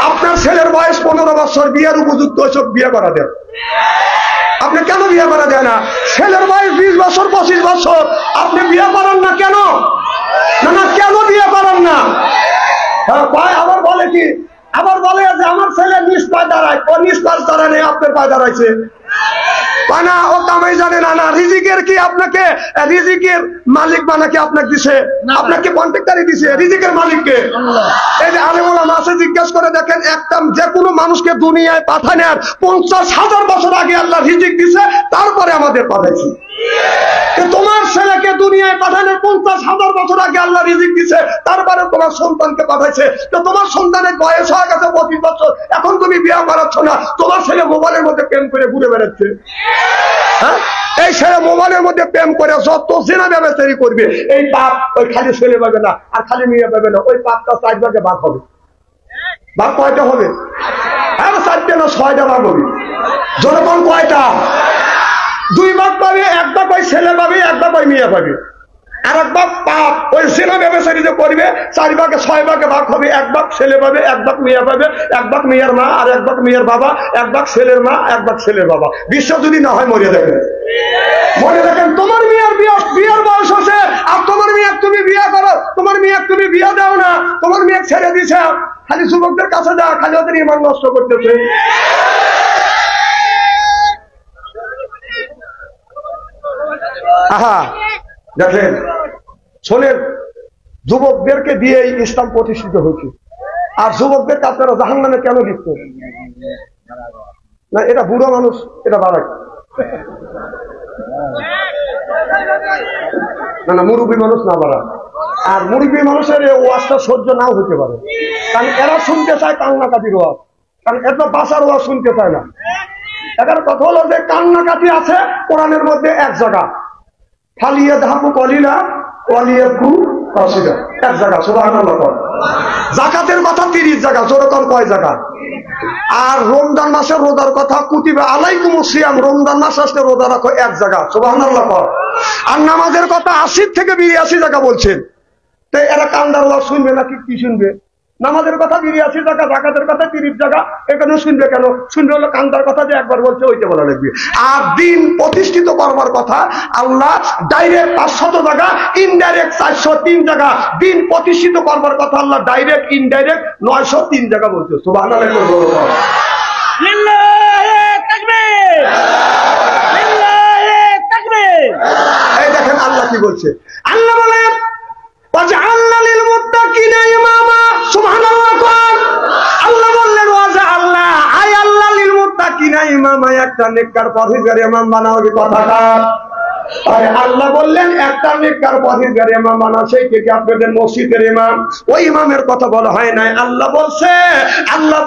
আপনার ছেলের বয়স 15 বছর, বিয়ের উপযুক্ত সব বিয়ে করা দেন। আপনি কেন বিয়ে করা দেয় না? ছেলের বয়স 20 বছর 25 বছর, আপনি বিয়ে করেন না কেন? না কেন বিয়ে করেন না? আবার বলে কি? আবার বলে যে আমার ছেলে নিজ পায় দাঁড়ায়। ও নিজ পায় দাঁড়ায় নেই, আপনার পায় দাঁড়াইছে। না ও কামাই জানে না। না রিজিকের কি আপনাকে রিজিকের মালিক বানাকে আপনাকে দিছে? আপনাকে কন্ট্রাক্টরি দিছে? রিজিকের মালিককে এই যে আলেম ওলামা আছে, জিজ্ঞেস করে দেখেন, একটা যে কোনো মানুষকে দুনিয়ায় পাঠানোর 50,000 বছর আগে আল্লাহ রিজিক দিছে, তারপরে আমাদের পাঠাইছি। তোমার ছেলেকে দুনিয়ায় পাঠানোর 50,000 বছর আগে আল্লাহ রিজিক দিছে, তারপরে তোমার সন্তানকে পাঠাইছে। তো তোমার সন্তানের বয়স হয়ে গেছে 25 বছর, এখন তুমি বিয়ে করাচ্ছ না। তোমার ছেলে মোবাইলের মধ্যে প্রেম করে ঘুরে বেড়াচ্ছে। এই ছেলে মোবাইলের মধ্যে প্রেম করে যত জেনা ব্যবসায়ী করবে, এই পাপ ওই খালি ছেলে পাবে না, আর খালি মেয়ে পাবে না, ওই পাপটা 4 ভাগে ভাগ হবে। ভাগ কয়টা হবে? 4টে না 6টা ভাগ হবে। জনগণ কয়টা? 2 ভাগ পাবে। 1 ভাগ ওই ছেলে পাবে, 1 ভাগ ওই মেয়ে পাবে। আর 1 ভাগ পাপ ওই জেনা ব্যবসায়ী যে করবে, 4 ভাগে 6 ভাগে ভাগ হবে। 1 ভাগ ছেলে পাবে, 1 ভাগ মেয়ে পাবে, 1 ভাগ মেয়ের মা, আর 1 ভাগ মেয়ের বাবা, 1 ভাগ ছেলের মা, 1 ভাগ ছেলের বাবা। বিশ্ব যদি না হয় মরে দেখেন, মনে দেখেন। তোমার মেয়ের বিয়ের বয়স আছে, আর তোমার মেয়ে তুমি বিয়ে করো, তোমার মেয়ে তুমি বিয়ে দাও না, তোমার মেয়ে ছেড়ে দিছে। খালি যুবকদের কাছে যা, খালি ওদের ইমান নষ্ট করতেছে। আহা দেখেন, শোনেন, যুবকদেরকে দিয়ে ইসলাম প্রতিষ্ঠিত হয়েছে। আর যুবকদেরকে আপনারা জাহান্নামে কেন দিচ্ছেন? না এটা বুড়ো মানুষ, এটা বাড়ায় না, মুরব্বী মানুষ না বাড়া। আর মুরব্বী মানুষের এই ওয়াজটা সহ্য নাও হতে পারে, কারণ এরা শুনতে চায় কান্নাকাটির ওয়াজ, কারণ এত বাসার ওয়াজ শুনতে চায় না। এটার কথা হলো যে কান্নাকাটি আছে কোরআনের মধ্যে 1 জায়গা, ফালিয়া ধাপু কলিলা কলিয়াকু কাসিদা, 1 জায়গা। সুবহানাল্লাহ। যাকাতের কথা 30 জায়গা। জোরকম কয় জায়গা? আর রমজান মাসের রোজার কথা কুতিবা আলাইকুমুস সিয়াম, রমজান মাস আসলে রোজা রাখো, 1 জায়গা। সুবহানাল্লাহ। আর নামাজের কথা 80 থেকে 82 জায়গা বলছেন। তো এরা কান্দার ওয়াজ শুনবে নাকি কি শুনবে? নামাজের কথা 82 জায়গা, যাকাতের কথা 30 জায়গা, এখানে শুনবে কেন? শুনবে হলো কান্দার কথা যে একবার বলছে ওইটা বলা লাগবে। আর দিন প্রতিষ্ঠিত করবার কথা আল্লাহ ডাইরেক্ট 500 জায়গা, ইনডাইরেক্ট 403 জায়গা। দিন প্রতিষ্ঠিত করবার কথা আল্লাহ ডাইরেক্ট ইনডাইরেক্ট 903 জায়গা বলছে। সুবহানাল্লাহ। এই দেখেন আল্লাহ কি বলছে। আল্লাহ বলেন ওয়াজআলনা লিল মুত্তাকিনা ইমামা। সুবহানাল্লাহ। আল্লাহ বললেন ওয়াজআলনা, আয় আল্লাহ লিল মুত্তাকিনা ইমামা, একটা নেককার পরহেজগার ইমাম বানাও। কি কথাটা? আরে আল্লাহ বললেন একটা নেককার পরহেজগার ইমাম বানাও, সেই থেকে আপনাদের মসজিদের ইমাম। ওই ইমামের কথা বলা হয় নাই। আল্লাহ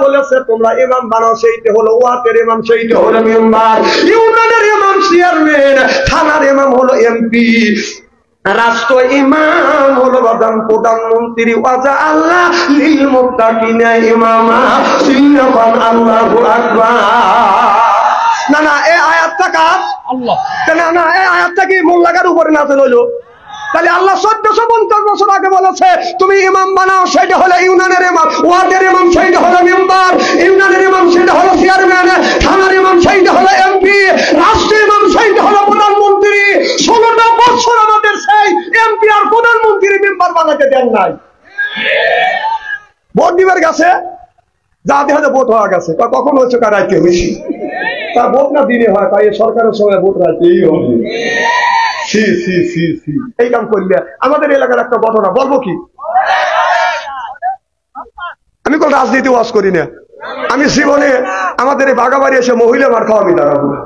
বলেছে তোমরা ইমাম বানাও, সেইটা হলো ওয়াতের ইমাম, সেইটা হলো মেম্বার, ইউনিয়নের ইমাম চেয়ারম্যান, থানার ইমাম হলো এমপি, রাষ্ট্র ইমাম হলো প্রধানমন্ত্রী। ওয়াজা আল্লাহ লিল মুত্তাকিনা ইমামা। আল্লাহু আকবার। না এই আয়াতটা কার? আল্লাহ। না এই আয়াতটা কি মোল্লাগার উপরে নাযিল হলো? তাহলে আল্লাহ 1450 বছর আগে বলেছে তুমি ইমাম বানাও, সেটা হলো ইউনিয়নের ইমাম, ওয়ার্ডের ইমাম সেইটা হলো মেম্বার, ইউনিয়নের ইমাম সেটা হলো চেয়ারম্যান, থানার ইমাম সেইটা হলো এমপি, রাষ্ট্রের ইমাম সেইটা হলো প্রধানমন্ত্রী। 16টা বছর আমাদের সেই এমপি আর প্রধানমন্ত্রী আমাকে দেন নাই। ভোট দিবার গেছে, যা দেখা যায় ভোট হওয়া গেছে, কখন হচ্ছে কার রাইতে বেশি, তা ভোট না দিনে হয়, তাই সরকারের সময় ভোট রাইতেই হবে। এই কাম করলে আমাদের এলাকার একটা ঘটনা বলবো কি, আমি কোন রাজনীতি ওয়াজ করি না, আমি জীবনে আমাদের এই বাগাবাড়ি এসে মহিলা মার খাওয়া আমি দাঁড়াবো না,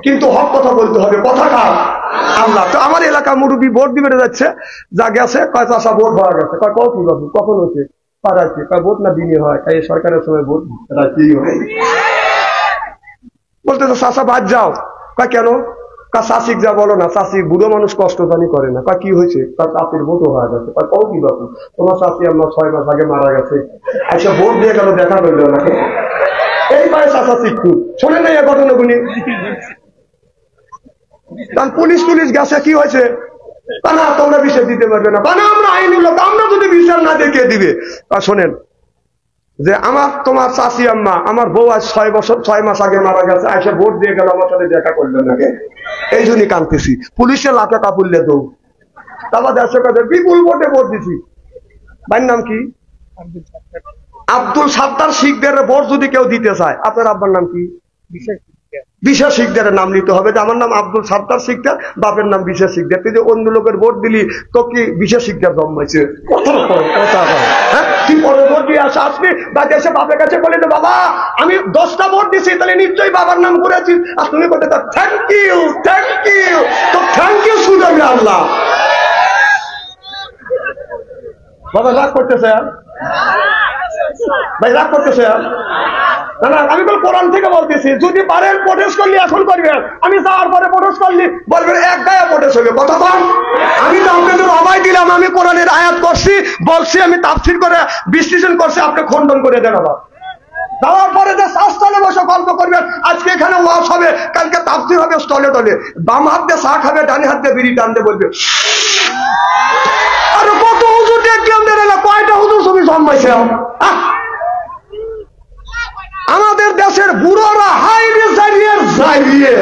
কিন্তু হক কথা বলতে হবে, কথা কার? আল্লাহ। তো আমার এলাকার মুরব্বী ভোট দিবে যাচ্ছে, যা গেছে কয় চাষা ভোট হওয়া গেছে, কয় কত কি বাবু কখন হচ্ছে, পাড়াচ্ছে, কয় ভোট না দিনে হয়, তাই সরকারের সময় ভোট রাখতেই হয়। বলতেছে চাষা বাদ যাও, কয় কেন? চাষিক যা বলো না, চাষি বুড়ো মানুষ কষ্ট জানি করে না, কয় কি হয়েছে? তার চাষির ভোটও হয়ে গেছে, কয় কও কি বাবু, তোমার চাষি আমার 6 মাস আগে মারা গেছে, এসে ভোট দিয়ে গেল, দেখা করলো না। এই পায়ে চাষা শিক্ষু শোনে নাই এ ঘটনাগুলি। পুলিশ গেছে, কি হয়েছে? না তোমরা বিচার দিতে পারবে না, আমরা আইনি লোক, আমরা যদি বিচার না দেখে দিবে। শোনেন যে আমার তোমার চাষি আম্মা, আমার বউ আজ 6 মাস আগে মারা গেছে, এসে ভোট দিয়ে গেল, আমার সাথে দেখা করলো না, এই জন্যই কাঁদতেছি। পুলিশের লাখে কাপুল্লে দৌ, তারপর দেড়শো কাছে বিপুল ভোটে ভোট দিছি। ভাইয়ের নাম কি? আব্দুল সাত্তার শিকদের ভোট যদি কেউ দিতে চায়, আপনার আব্বার নাম কি? বিশেষ শিকদারের নাম নিতে হবে, যে আমার নাম আব্দুল সাত্তার শিকদার, বাপের নাম বিশেষ শিকদার। তুই যে অন্য লোকের ভোট দিলি, তো কি বিশেষ শিকদার জন্মাইছে? হ্যাঁ, তুই পরে ভোট দিয়ে আসবি, বাড়ি এসে বাপের কাছে বলে বাবা আমি 10টা ভোট দিছি, তাহলে নিশ্চয়ই বাবার নাম করেছি। আর তুমি বলতে থ্যাংক ইউ, তো থ্যাংক ইউ শুনবে আল্লাহ। বাবা রাগ করতেছে, ভাই রাগ করতেছে না, আমি তো কোরআন থেকে বলতেছি, যদি পারেন প্রোটেস্ট করলি এখন করবেন, আমি যাওয়ার পরে প্রোটেস্ট করলি বলবেন এক গায়ে প্রোটেস্ট হবে, কথা বল। আমি তো আপনাদের অভয় দিলাম, আমি কোরআনের আয়াত করছি, বলছি, আমি তাফসীর করে বিশ্লেষণ করছি, আপনি খণ্ডন করে দেন। আবার যাওয়ার পরে যে স্টলে বসে গল্প করবেন, আজকে এখানে ওয়াজ হবে, কালকে তাফসীর হবে স্টলে টলে, বাম হাত দিয়ে চা খাবে, ডানি হাত দিয়ে বিড়ি টানতে বলবে। আরে কত হুজুর দেখলাম, কয়টা হুজুর ছবি জন্মাইছে। আমাদের দেশের বুড়োরা হাইরে যাইয়ে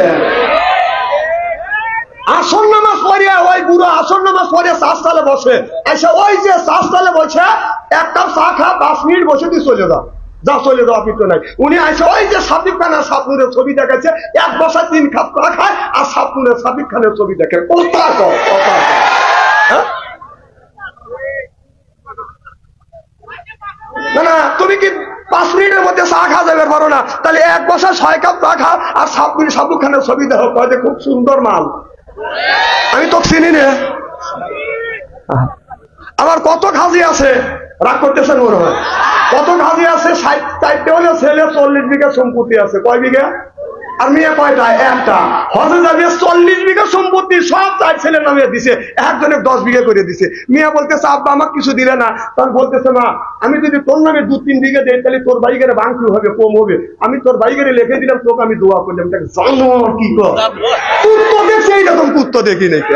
আসর নামাজ পড়িয়া, ওই বুড়ো আসর নামাজ পড়িয়া চাষতলে বসে, এসে ওই যে চাষতলে বসে 1 কাপ চা খা, 5 মিনিট বসে দিয়ে চলে চলে যাওয়া কিন্তু নাই। উনি আসে ওই যে সাবিক খানের সাপুরের ছবি দেখাচ্ছে, 1 বছর 3 কাপ চা খায়, আর সাপুরের সাবিক খানের ছবি দেখে। কথা না, তুমি কি 5 মিনিটের মধ্যে চা খা যাবে পারো না? তাহলে 1 বছর 6 কাপ চা খা, আর সাবুক খানের ছবি দেখো, কয় খুব সুন্দর মাল, আমি তো চিনি না। আবার কত খাজি আছে, রাগ করতেছেন মনে হয়, কত খাজি আছে, 4টে হলে ছেলে 40 বিঘা সম্পত্তি আছে, কয় বিঘা? আর মেয়ে কয়টা? একটা। হজে যাবে 40 বিঘা সম্পত্তি সব 4 ছেলের নামে দিছে, একজনে 10 বিঘা করে দিছে। মেয়ে বলতেছে আব্বা আমাকে কিছু দিলে না, তখন বলতেছে মা আমি যদি তোর নামে 2-3 বিঘা দেই, তাহলে তোর বাইকের ভাঙচু হবে, কম হবে, আমি তোর বাইকের লিখে দিলাম, তোকে আমি দোয়া করলাম। জানো কি কুত্তো দেখছে, এইরকম কুত্তো দেখি নাকি?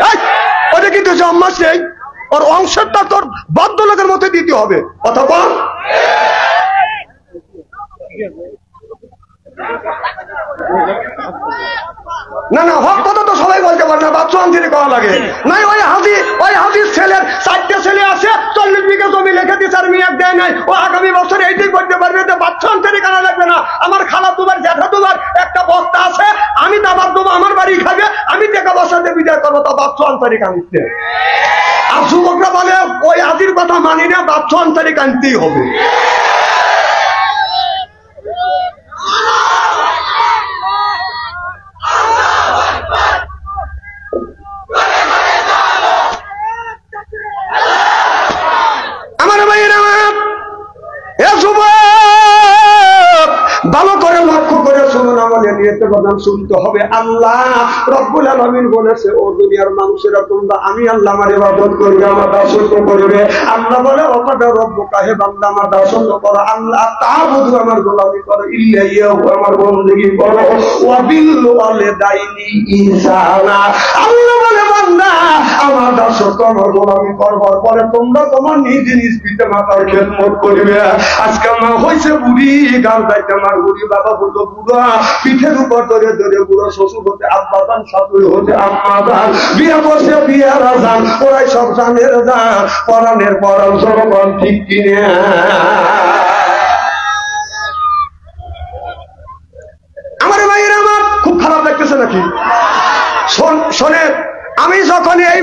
ওটা কিন্তু জন্মাস নেই, ওর অংশটা তোর বদ্ধ লোকের মধ্যে দিতে হবে, কথা বল। না হক কথা তো সবাই বলতে পারে না, বাচ্চা আনতে করা লাগে। নাই ওই হাজির ছেলের 4টে ছেলে আছে, 40 বিঘা জমি লিখে দিচ্ছে, আর মেয়ে দেয় নাই, ও আগামী বছর এইটাই করতে পারবে, বাচ্চা আনতে কেনা লাগবে না। আমার খালা দুবার জ্যাঠা দুবার একটা বস্তা আছে, আমি দাবার দেবো, আমার বাড়ি খাবে, আমি টাকা বসাতে বিদায় করবো, তা বাচ্চা আনতে কানতে। আর যুবকরা বলে ওই হাজির কথা মানি না, বাচ্চা আনতে কানতেই হবে। ভালো করে লক্ষ্য করে শুনুন, আমাদের নিয়তের কথা শুনতে হবে। আল্লাহ রব্বুল আলামিন বলেছে, ও দুনিয়ার মানুষেরা তোমরা আমি আল্লাহ আমার ইবাদত করবে, আমার দাসত্ব করবে। আল্লাহ বলে ওয়াকাদা রব্বুকা, হে বান্দা আমার দাসত্ব করো, আল্লাহ তা'বুদু আমার গোলামি করো, ইল্লা ইয়াহু আমার বন্দেগী করো, ওয়া বিল ওয়ালিদাইনি ইহসানা। আল্লাহ বলে বান্দা আমার দাসত্ব আমার গোলামি করবার পরে তোমরা তোমার নিজ নিজ পিতা মাতার খেদমত করিবে। আজকে মা হয়েছে বুড়ি, গান যাইতে আমার বুড়ি, বাবা হতো বুড়া, পিঠের উপর ধরে ধরে বুড়ো, শ্বশুর হতে আব্বা যান, শাশুড়ি হতে আম্মা যান, বিয়ে বসে বিয়েরা যান, ওরাই সব জানের যান, পরাণের পরাণ জনগণ ঠিক কিনে। আমার ভাইয়ের আমার খুব খারাপ লাগতেছে নাকি? শোনেন, আমি যখন এই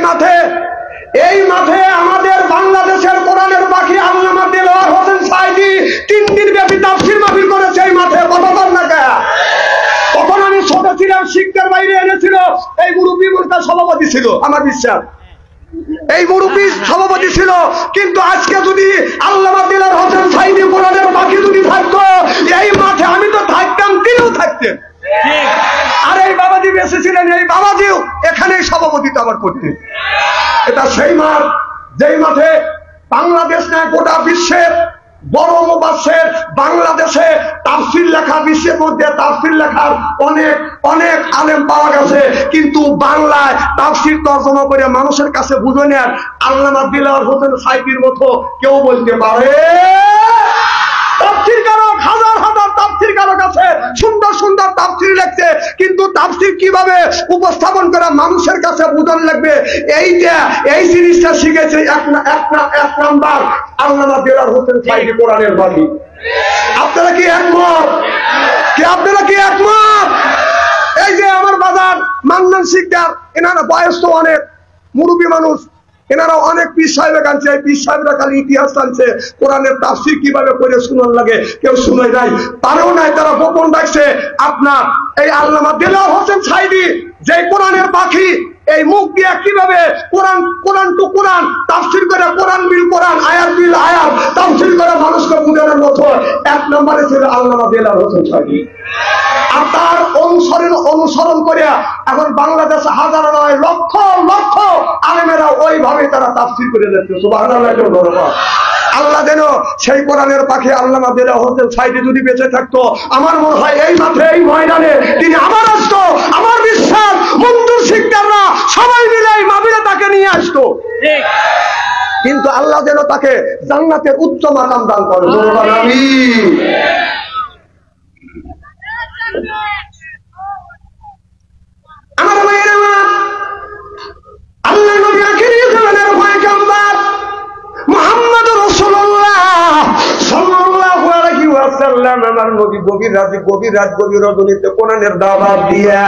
মাঠে আমাদের বাংলাদেশের কোরআনের পাখি আল্লামা দেলোয়ার হোসেন সাঈদী 3 দিন ব্যাপী তাফসীর মাহফিল করেছে এই মাঠে, কতবার না গায়া। তখন আমি ছোট ছিলাম, শিক্ষার বাইরে এনেছিল এই মুরব্বী, মোর্চার সভাপতি ছিল আমার বিশ্বাস, এই মুরব্বী সভাপতি ছিল। কিন্তু আজকে যদি আল্লামা দেলোয়ার হোসেন সাঈদী কোরআনের পাখি যদি থাকতো এই মাঠে, আমি তো থাকতাম, তিনিও থাকতেন। আর এই বাবাজি বেঁচে ছিলেন, এই বাবাজিও এখানে সভাপতিত্ব আবার করতেন। এটা সেই মাঠ যেই মাঠে বাংলাদেশ নয় গোটা বিশ্বের বড় মুফাসসির, বাংলাদেশে তাফসীর লেখা, বিশ্বের মধ্যে তাফসীর লেখার অনেক অনেক আলেম পাওয়া গেছে, কিন্তু বাংলায় তাফসীর তর্জমা করে মানুষের কাছে বুঝে নেন আল্লামা দেলোয়ার হোসেন সাঈদীর মতো কেউ বলতে পারে? তাফসীরকারক হাজার হাজার তাফসীরকারক আছে, সুন্দর সুন্দর তাফসীর লিখছে, কিন্তু তাফসীর কিভাবে উপস্থাপন করা মানুষের কাছে বুঝান লাগবে, এই জিনিসটা শিখেছে এক নাম্বার আল্লামা দেলোয়ার হোসেন সাঈদী কোরআনের বাণী। আপনারা কি একমত? আপনারা কি একমত? এই যে আমার বাজার মান্নান শিকদার, এনারা বয়স তো অনেক, মুরব্বী মানুষ, এনারা অনেক পীর সাহেবের কাছে, এই পীর সাহেবরা খালি ইতিহাস জানছে, কোরআনের তাফসীর কিভাবে করে শোনার লাগে কেউ শুনে নাই, তারও নাই, তারা গোপন রাখছে। আপনার এই আল্লামা দেলোয়ার হোসেন সাঈদী যে কোরআনের পাখি, এই মুখ দিয়ে কিভাবে কোরআন টু কোরআন তাফসীর করে, কোরআন বিল কোরআন, আয়াত বিল আয়াত তাফসীর করে মানুষকে বুঝানোর মতো এক নম্বরে ছিল আল্লামা দেলোয়ার হোসেন সাঈদী। আর তার অনুসরণ করে এখন বাংলাদেশে হাজার নয় লক্ষ লক্ষ আলেমেরা ওইভাবে তারা তাফসীর করে যাচ্ছে। সুবহানাল্লাহ। আল্লাহ যেন সেই কোরআনের পাখি আল্লামা দেলোয়ার হোসেন সাঈদী যদি বেঁচে থাকতো, আমার মনে হয় এই মাঠে, এই ময়দানে তিনি আবার আসতো। আমার বিশ্বাস মঞ্জুর শিকদাররা সবাই মিলে এই মাহফিলে তাকে নিয়ে আসতো, কিন্তু আল্লাহ যেন তাকে জান্নাতের উচ্চ মাকাম দান করে। আমিন। আমার ভাইয়েরা, আল্লাহ নবী আখিরি জামানার পয়গম্বর মুহাম্মদুর রাসূলুল্লাহ সাল্লাল্লাহু আলাইহি ওয়াসাল্লাম, আমার নবী গভীর রজনীতে কোরআনের দাওয়াত দিয়া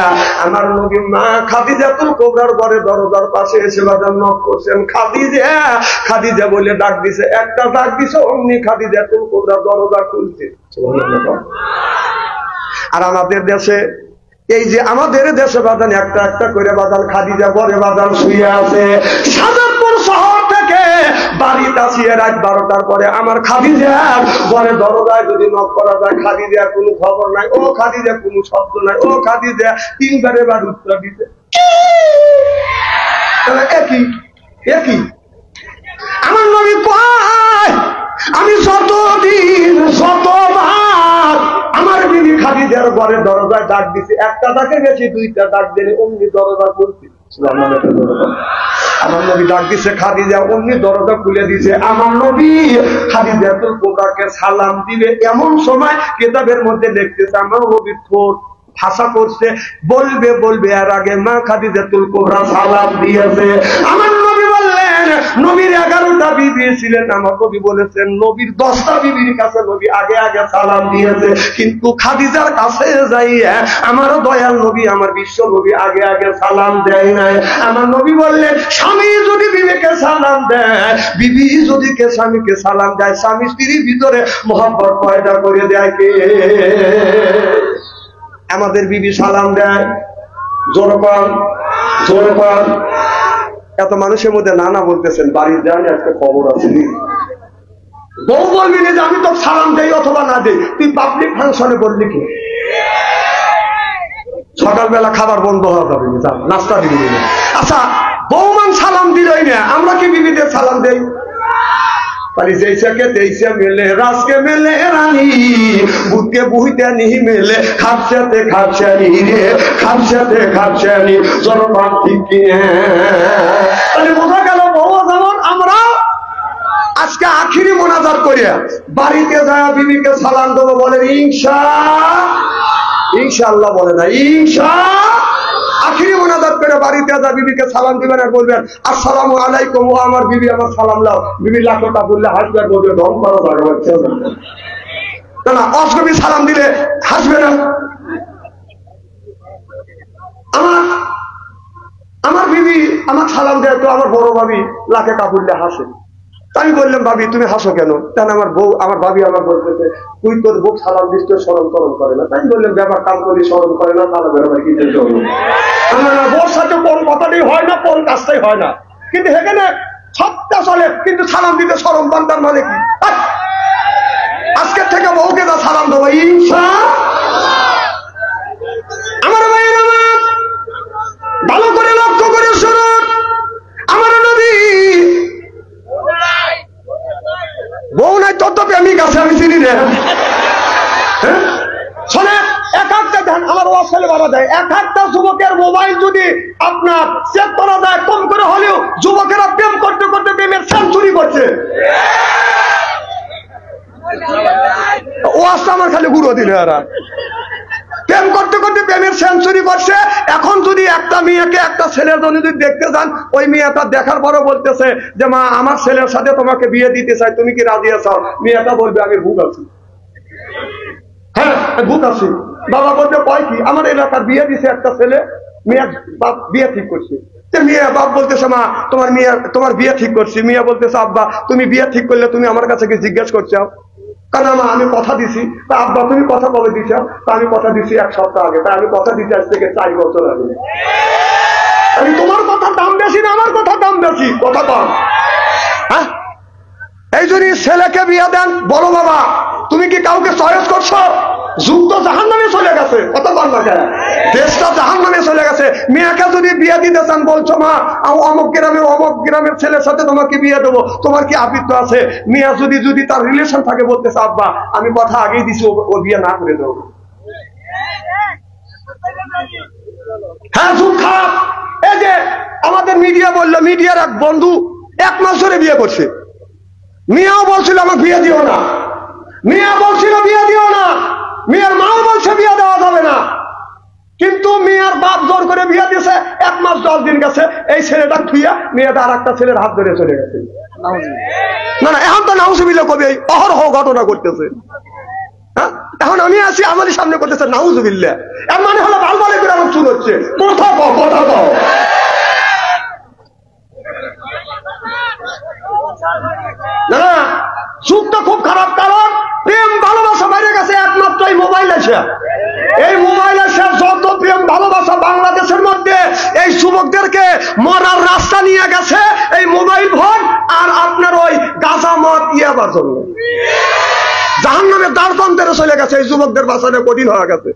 আমার নবী মা খাদিজাতুল কুবরার ঘরে দরজার পাশে এসে বাজার নক করছেন। খাদিজা বলে ডাক দিছে, একটা ডাক দিছে, অমনি খাদিজাতুল কুবরা দরজা খুলছে। সুবহানাল্লাহ। আর আমাদের দেশে, এই যে আমাদের দেশে বাজান একটা একটা করে বাজান খাদিজা ঘরে বাজান শুয়ে আছে। সাজাদপুর শহর থেকে বাড়িতে আসিয়ে রাত 12টার পরে আমার খাদিজার ঘরে দরজায় যদি নক করা যায়, খাদিজার কোনো খবর নাই, ও খাদিজা কোনো শব্দ নাই, ও খাদিজা 3বার এবার উত্তর দিতে। একই আমার নবী কয়, আমি শতবার আমার বিবি খাদিজার ঘরে দরজায় ডাক দিছি, একটা ডাকে বেশি 2টা ডাক দিলে অমনি দরজা খুলছি। আমার নবী ডাক দিছে খাদিজা, অমনি দরজা খুলে দিছে। আমার নবী খাদিজাতুল কুবরাকে সালাম দিবে, এমন সময় কিতাবের মধ্যে লিখতেছে আমার নবী ঠোঁট ভাষা করছে, বলবে এর আগে মা খাদিজাতুল কুবরা সালাম দিয়েছে। আমার নবী বললেন, নবীর 11টা বিবি ছিলেন, আমার নবী বলেছেন নবীর 10টা বিবির কাছে নবী আগে আগে সালাম দিয়েছে, কিন্তু খাদিজার কাছে যাইয়া আমার দয়াল নবী, আমার বিশ্ব নবী আগে আগে সালাম দেয় নাই। আমার নবী বললেন, স্বামী যদি বিবিকে সালাম দেয়, বিবি যদি কে স্বামীকে সালাম দেয়, স্বামী স্ত্রীর ভিতরে মহব্বত পয়দা করে দেয় কে? আমাদের বিবি সালাম দেয়, জোর পান। এত মানুষের মধ্যে নানা বলতেছেন, বাড়ির যান একটা খবর আছে, বউ বলবি না যে আমি তো সালাম দেই অথবা না দেই, তুই পাবলিক ফাংশনে বললি কি? সকালবেলা খাবার বন্ধ হওয়া যাবে না, নাস্তা দিবি না। আচ্ছা, বৌমান সালাম দিলই না, আমরা কি বিবিদের সালাম দেই? পারি जैसे के तैसे मिले रास के मिले रानी बुध के बुहते नहीं मिले खापसानी रे खापसानी জনগণ ঠিক কি তাহলে বোঝা গেল বহু যেমন আমরা আজকে আখিরি মোনাজাত করিয়া বাড়িতে যায় বিবিকে সালাম দেবো বলেন ইনশাআল্লাহ বলে না আখিরি মোনাজাত করে বাড়িতে যা বিবিকে সালাম দিবেন আর বলবেন আসসালামু আলাইকুম ও আমার বিবি আমার সালাম লাও বিবি লাখটা বললে হাসবে আর বলবে ঢং করা যাবে বাচ্চা না অসবি সালাম দিলে হাসবে না আমার বিবি আমার সালাম দেয় তো আমার বড় ভাবি লাখে কাপড়লে হাসে আমি বললাম ভাবি তুমি হাসো কেন তাই আমার বউ আমার ভাবি আমার বলতেছে তুই তোর বউ সালাম দিস তোর স্মরণ করণ করে না তাই বললাম ব্যাপার কাম করি স্মরণ করে না তাহলে ব্যাপার কি বউর সাথে কোন কথাটাই হয় না কোন কাজটাই হয় না কিন্তু সেখানে সবটা চলে কিন্তু সালাম দিতে স্মরণ বান্দার মানে কি আজকের থেকে বউকে যা সালাম দেবো আমার ভাইয়ের আমার ভালো করে লক্ষ্য করে শুনুন আমার নবী বউ নাই তত প্রেমিক আছে আমি চিনি না শোনে এক একটা ধ্যান আমার ওয়াসলে বাবা দেয় এক একটা যুবকের মোবাইল যদি আপনার চেক করা যায় কম করে হলেও যুবকেরা প্রেম করতে করতে প্রেমের সেঞ্চুরি করছে ওয়াসটা আমার খালি গুঁড়ো দিলে এরা প্রেম করতে করতে প্রেমের সেঞ্চুরি করছে এখন যদি একটা মেয়েকে একটা ছেলের জন্য যদি দেখতে যান ওই মেয়েটা দেখার পরও বলতেছে যে মা আমার ছেলের সাথে তোমাকে বিয়ে দিতে চাই তুমি কি রাজি আছো মেয়েটা বলবে আমি ভূত আছি হ্যাঁ ভূত আছি বাবা বলতে কয় কি আমার এলাকার বিয়ে দিছে একটা ছেলে মেয়ে বাপ বিয়ে ঠিক করছে মেয়ে বাপ বলতেছে মা তোমার বিয়ে ঠিক করছি মেয়ে বলতেছে আব্বা তুমি বিয়ে ঠিক করলে তুমি আমার কাছে কি জিজ্ঞেস করছো কারণ আমি কথা দিছি তা আব্বা তুমি কথা কবে দিছ তা আমি কথা দিছি এক সপ্তাহ আগে তাই আমি কথা দিচ্ছি আজ থেকে 4 বছর আগে আমি তোমার কথা দাম বেশি না আমার কথা দাম বেশি কথা কম হ্যাঁ এই যদি ছেলেকে বিয়ে দেন বলো বাবা তুমি কি কাউকে চয়েস করছো যুগ তো জাহান্নামে চলে গেছে কত কম না কেন দেশটা জাহান্নামে চলে গেছে মেয়েকে যদি বিয়ে দিতে চান বলছো মা অমুক গ্রামের ছেলের সাথে তোমাকে বিয়ে দেবো তোমার কি আবৃত্ত আছে মেয়ে যদি তার রিলেশন থাকে বলতেছে আব্বা আমি কথা আগেই দিছি ও বিয়ে না করে দেবো হ্যাঁ যুগ খারাপ এই যে আমাদের মিডিয়া বললো মিডিয়ার এক বন্ধু 1 মাস ধরে বিয়ে করছে মেয়েও বলছিল আমাকে বিয়ে দিও না মেয়ে বলছিল বিয়ে দিও না মেয়ের মাও বলছে বিয়ে দেওয়া যাবে না কিন্তু মেয়ের বাপ জোর করে বিয়ে দিয়েছে 1 মাস 10 দিন গেছে এই ছেলেটা থুইয়া মেয়েটা আর একটা ছেলের হাত ধরে চলে গেছে না না এখন তো নাউজুবিল্লাহ কবি অহরহ ঘটনা করতেছে হ্যাঁ এখন আমি আছি আমাদের সামনে করতেছে নাউজুবিল্লাহ এর মানে হলো বালবালে করে আমার চুল হচ্ছে কথা কও না যুগটা খুব খারাপ কারণ প্রেম ভালোবাসা বাইরে গেছে একমাত্র এই মোবাইল আছে এই মোবাইল আছে যত প্রেম ভালোবাসা বাংলাদেশের মধ্যে এই যুবকদেরকে মরার রাস্তা নিয়ে গেছে এই মোবাইল ফোন আর আপনার ওই গাঁজা মদ ইয়াবার জন্য জাহান্নামের দ্বার প্রান্তে চলে গেছে এই যুবকদের বাঁচানো কঠিন হয়ে গেছে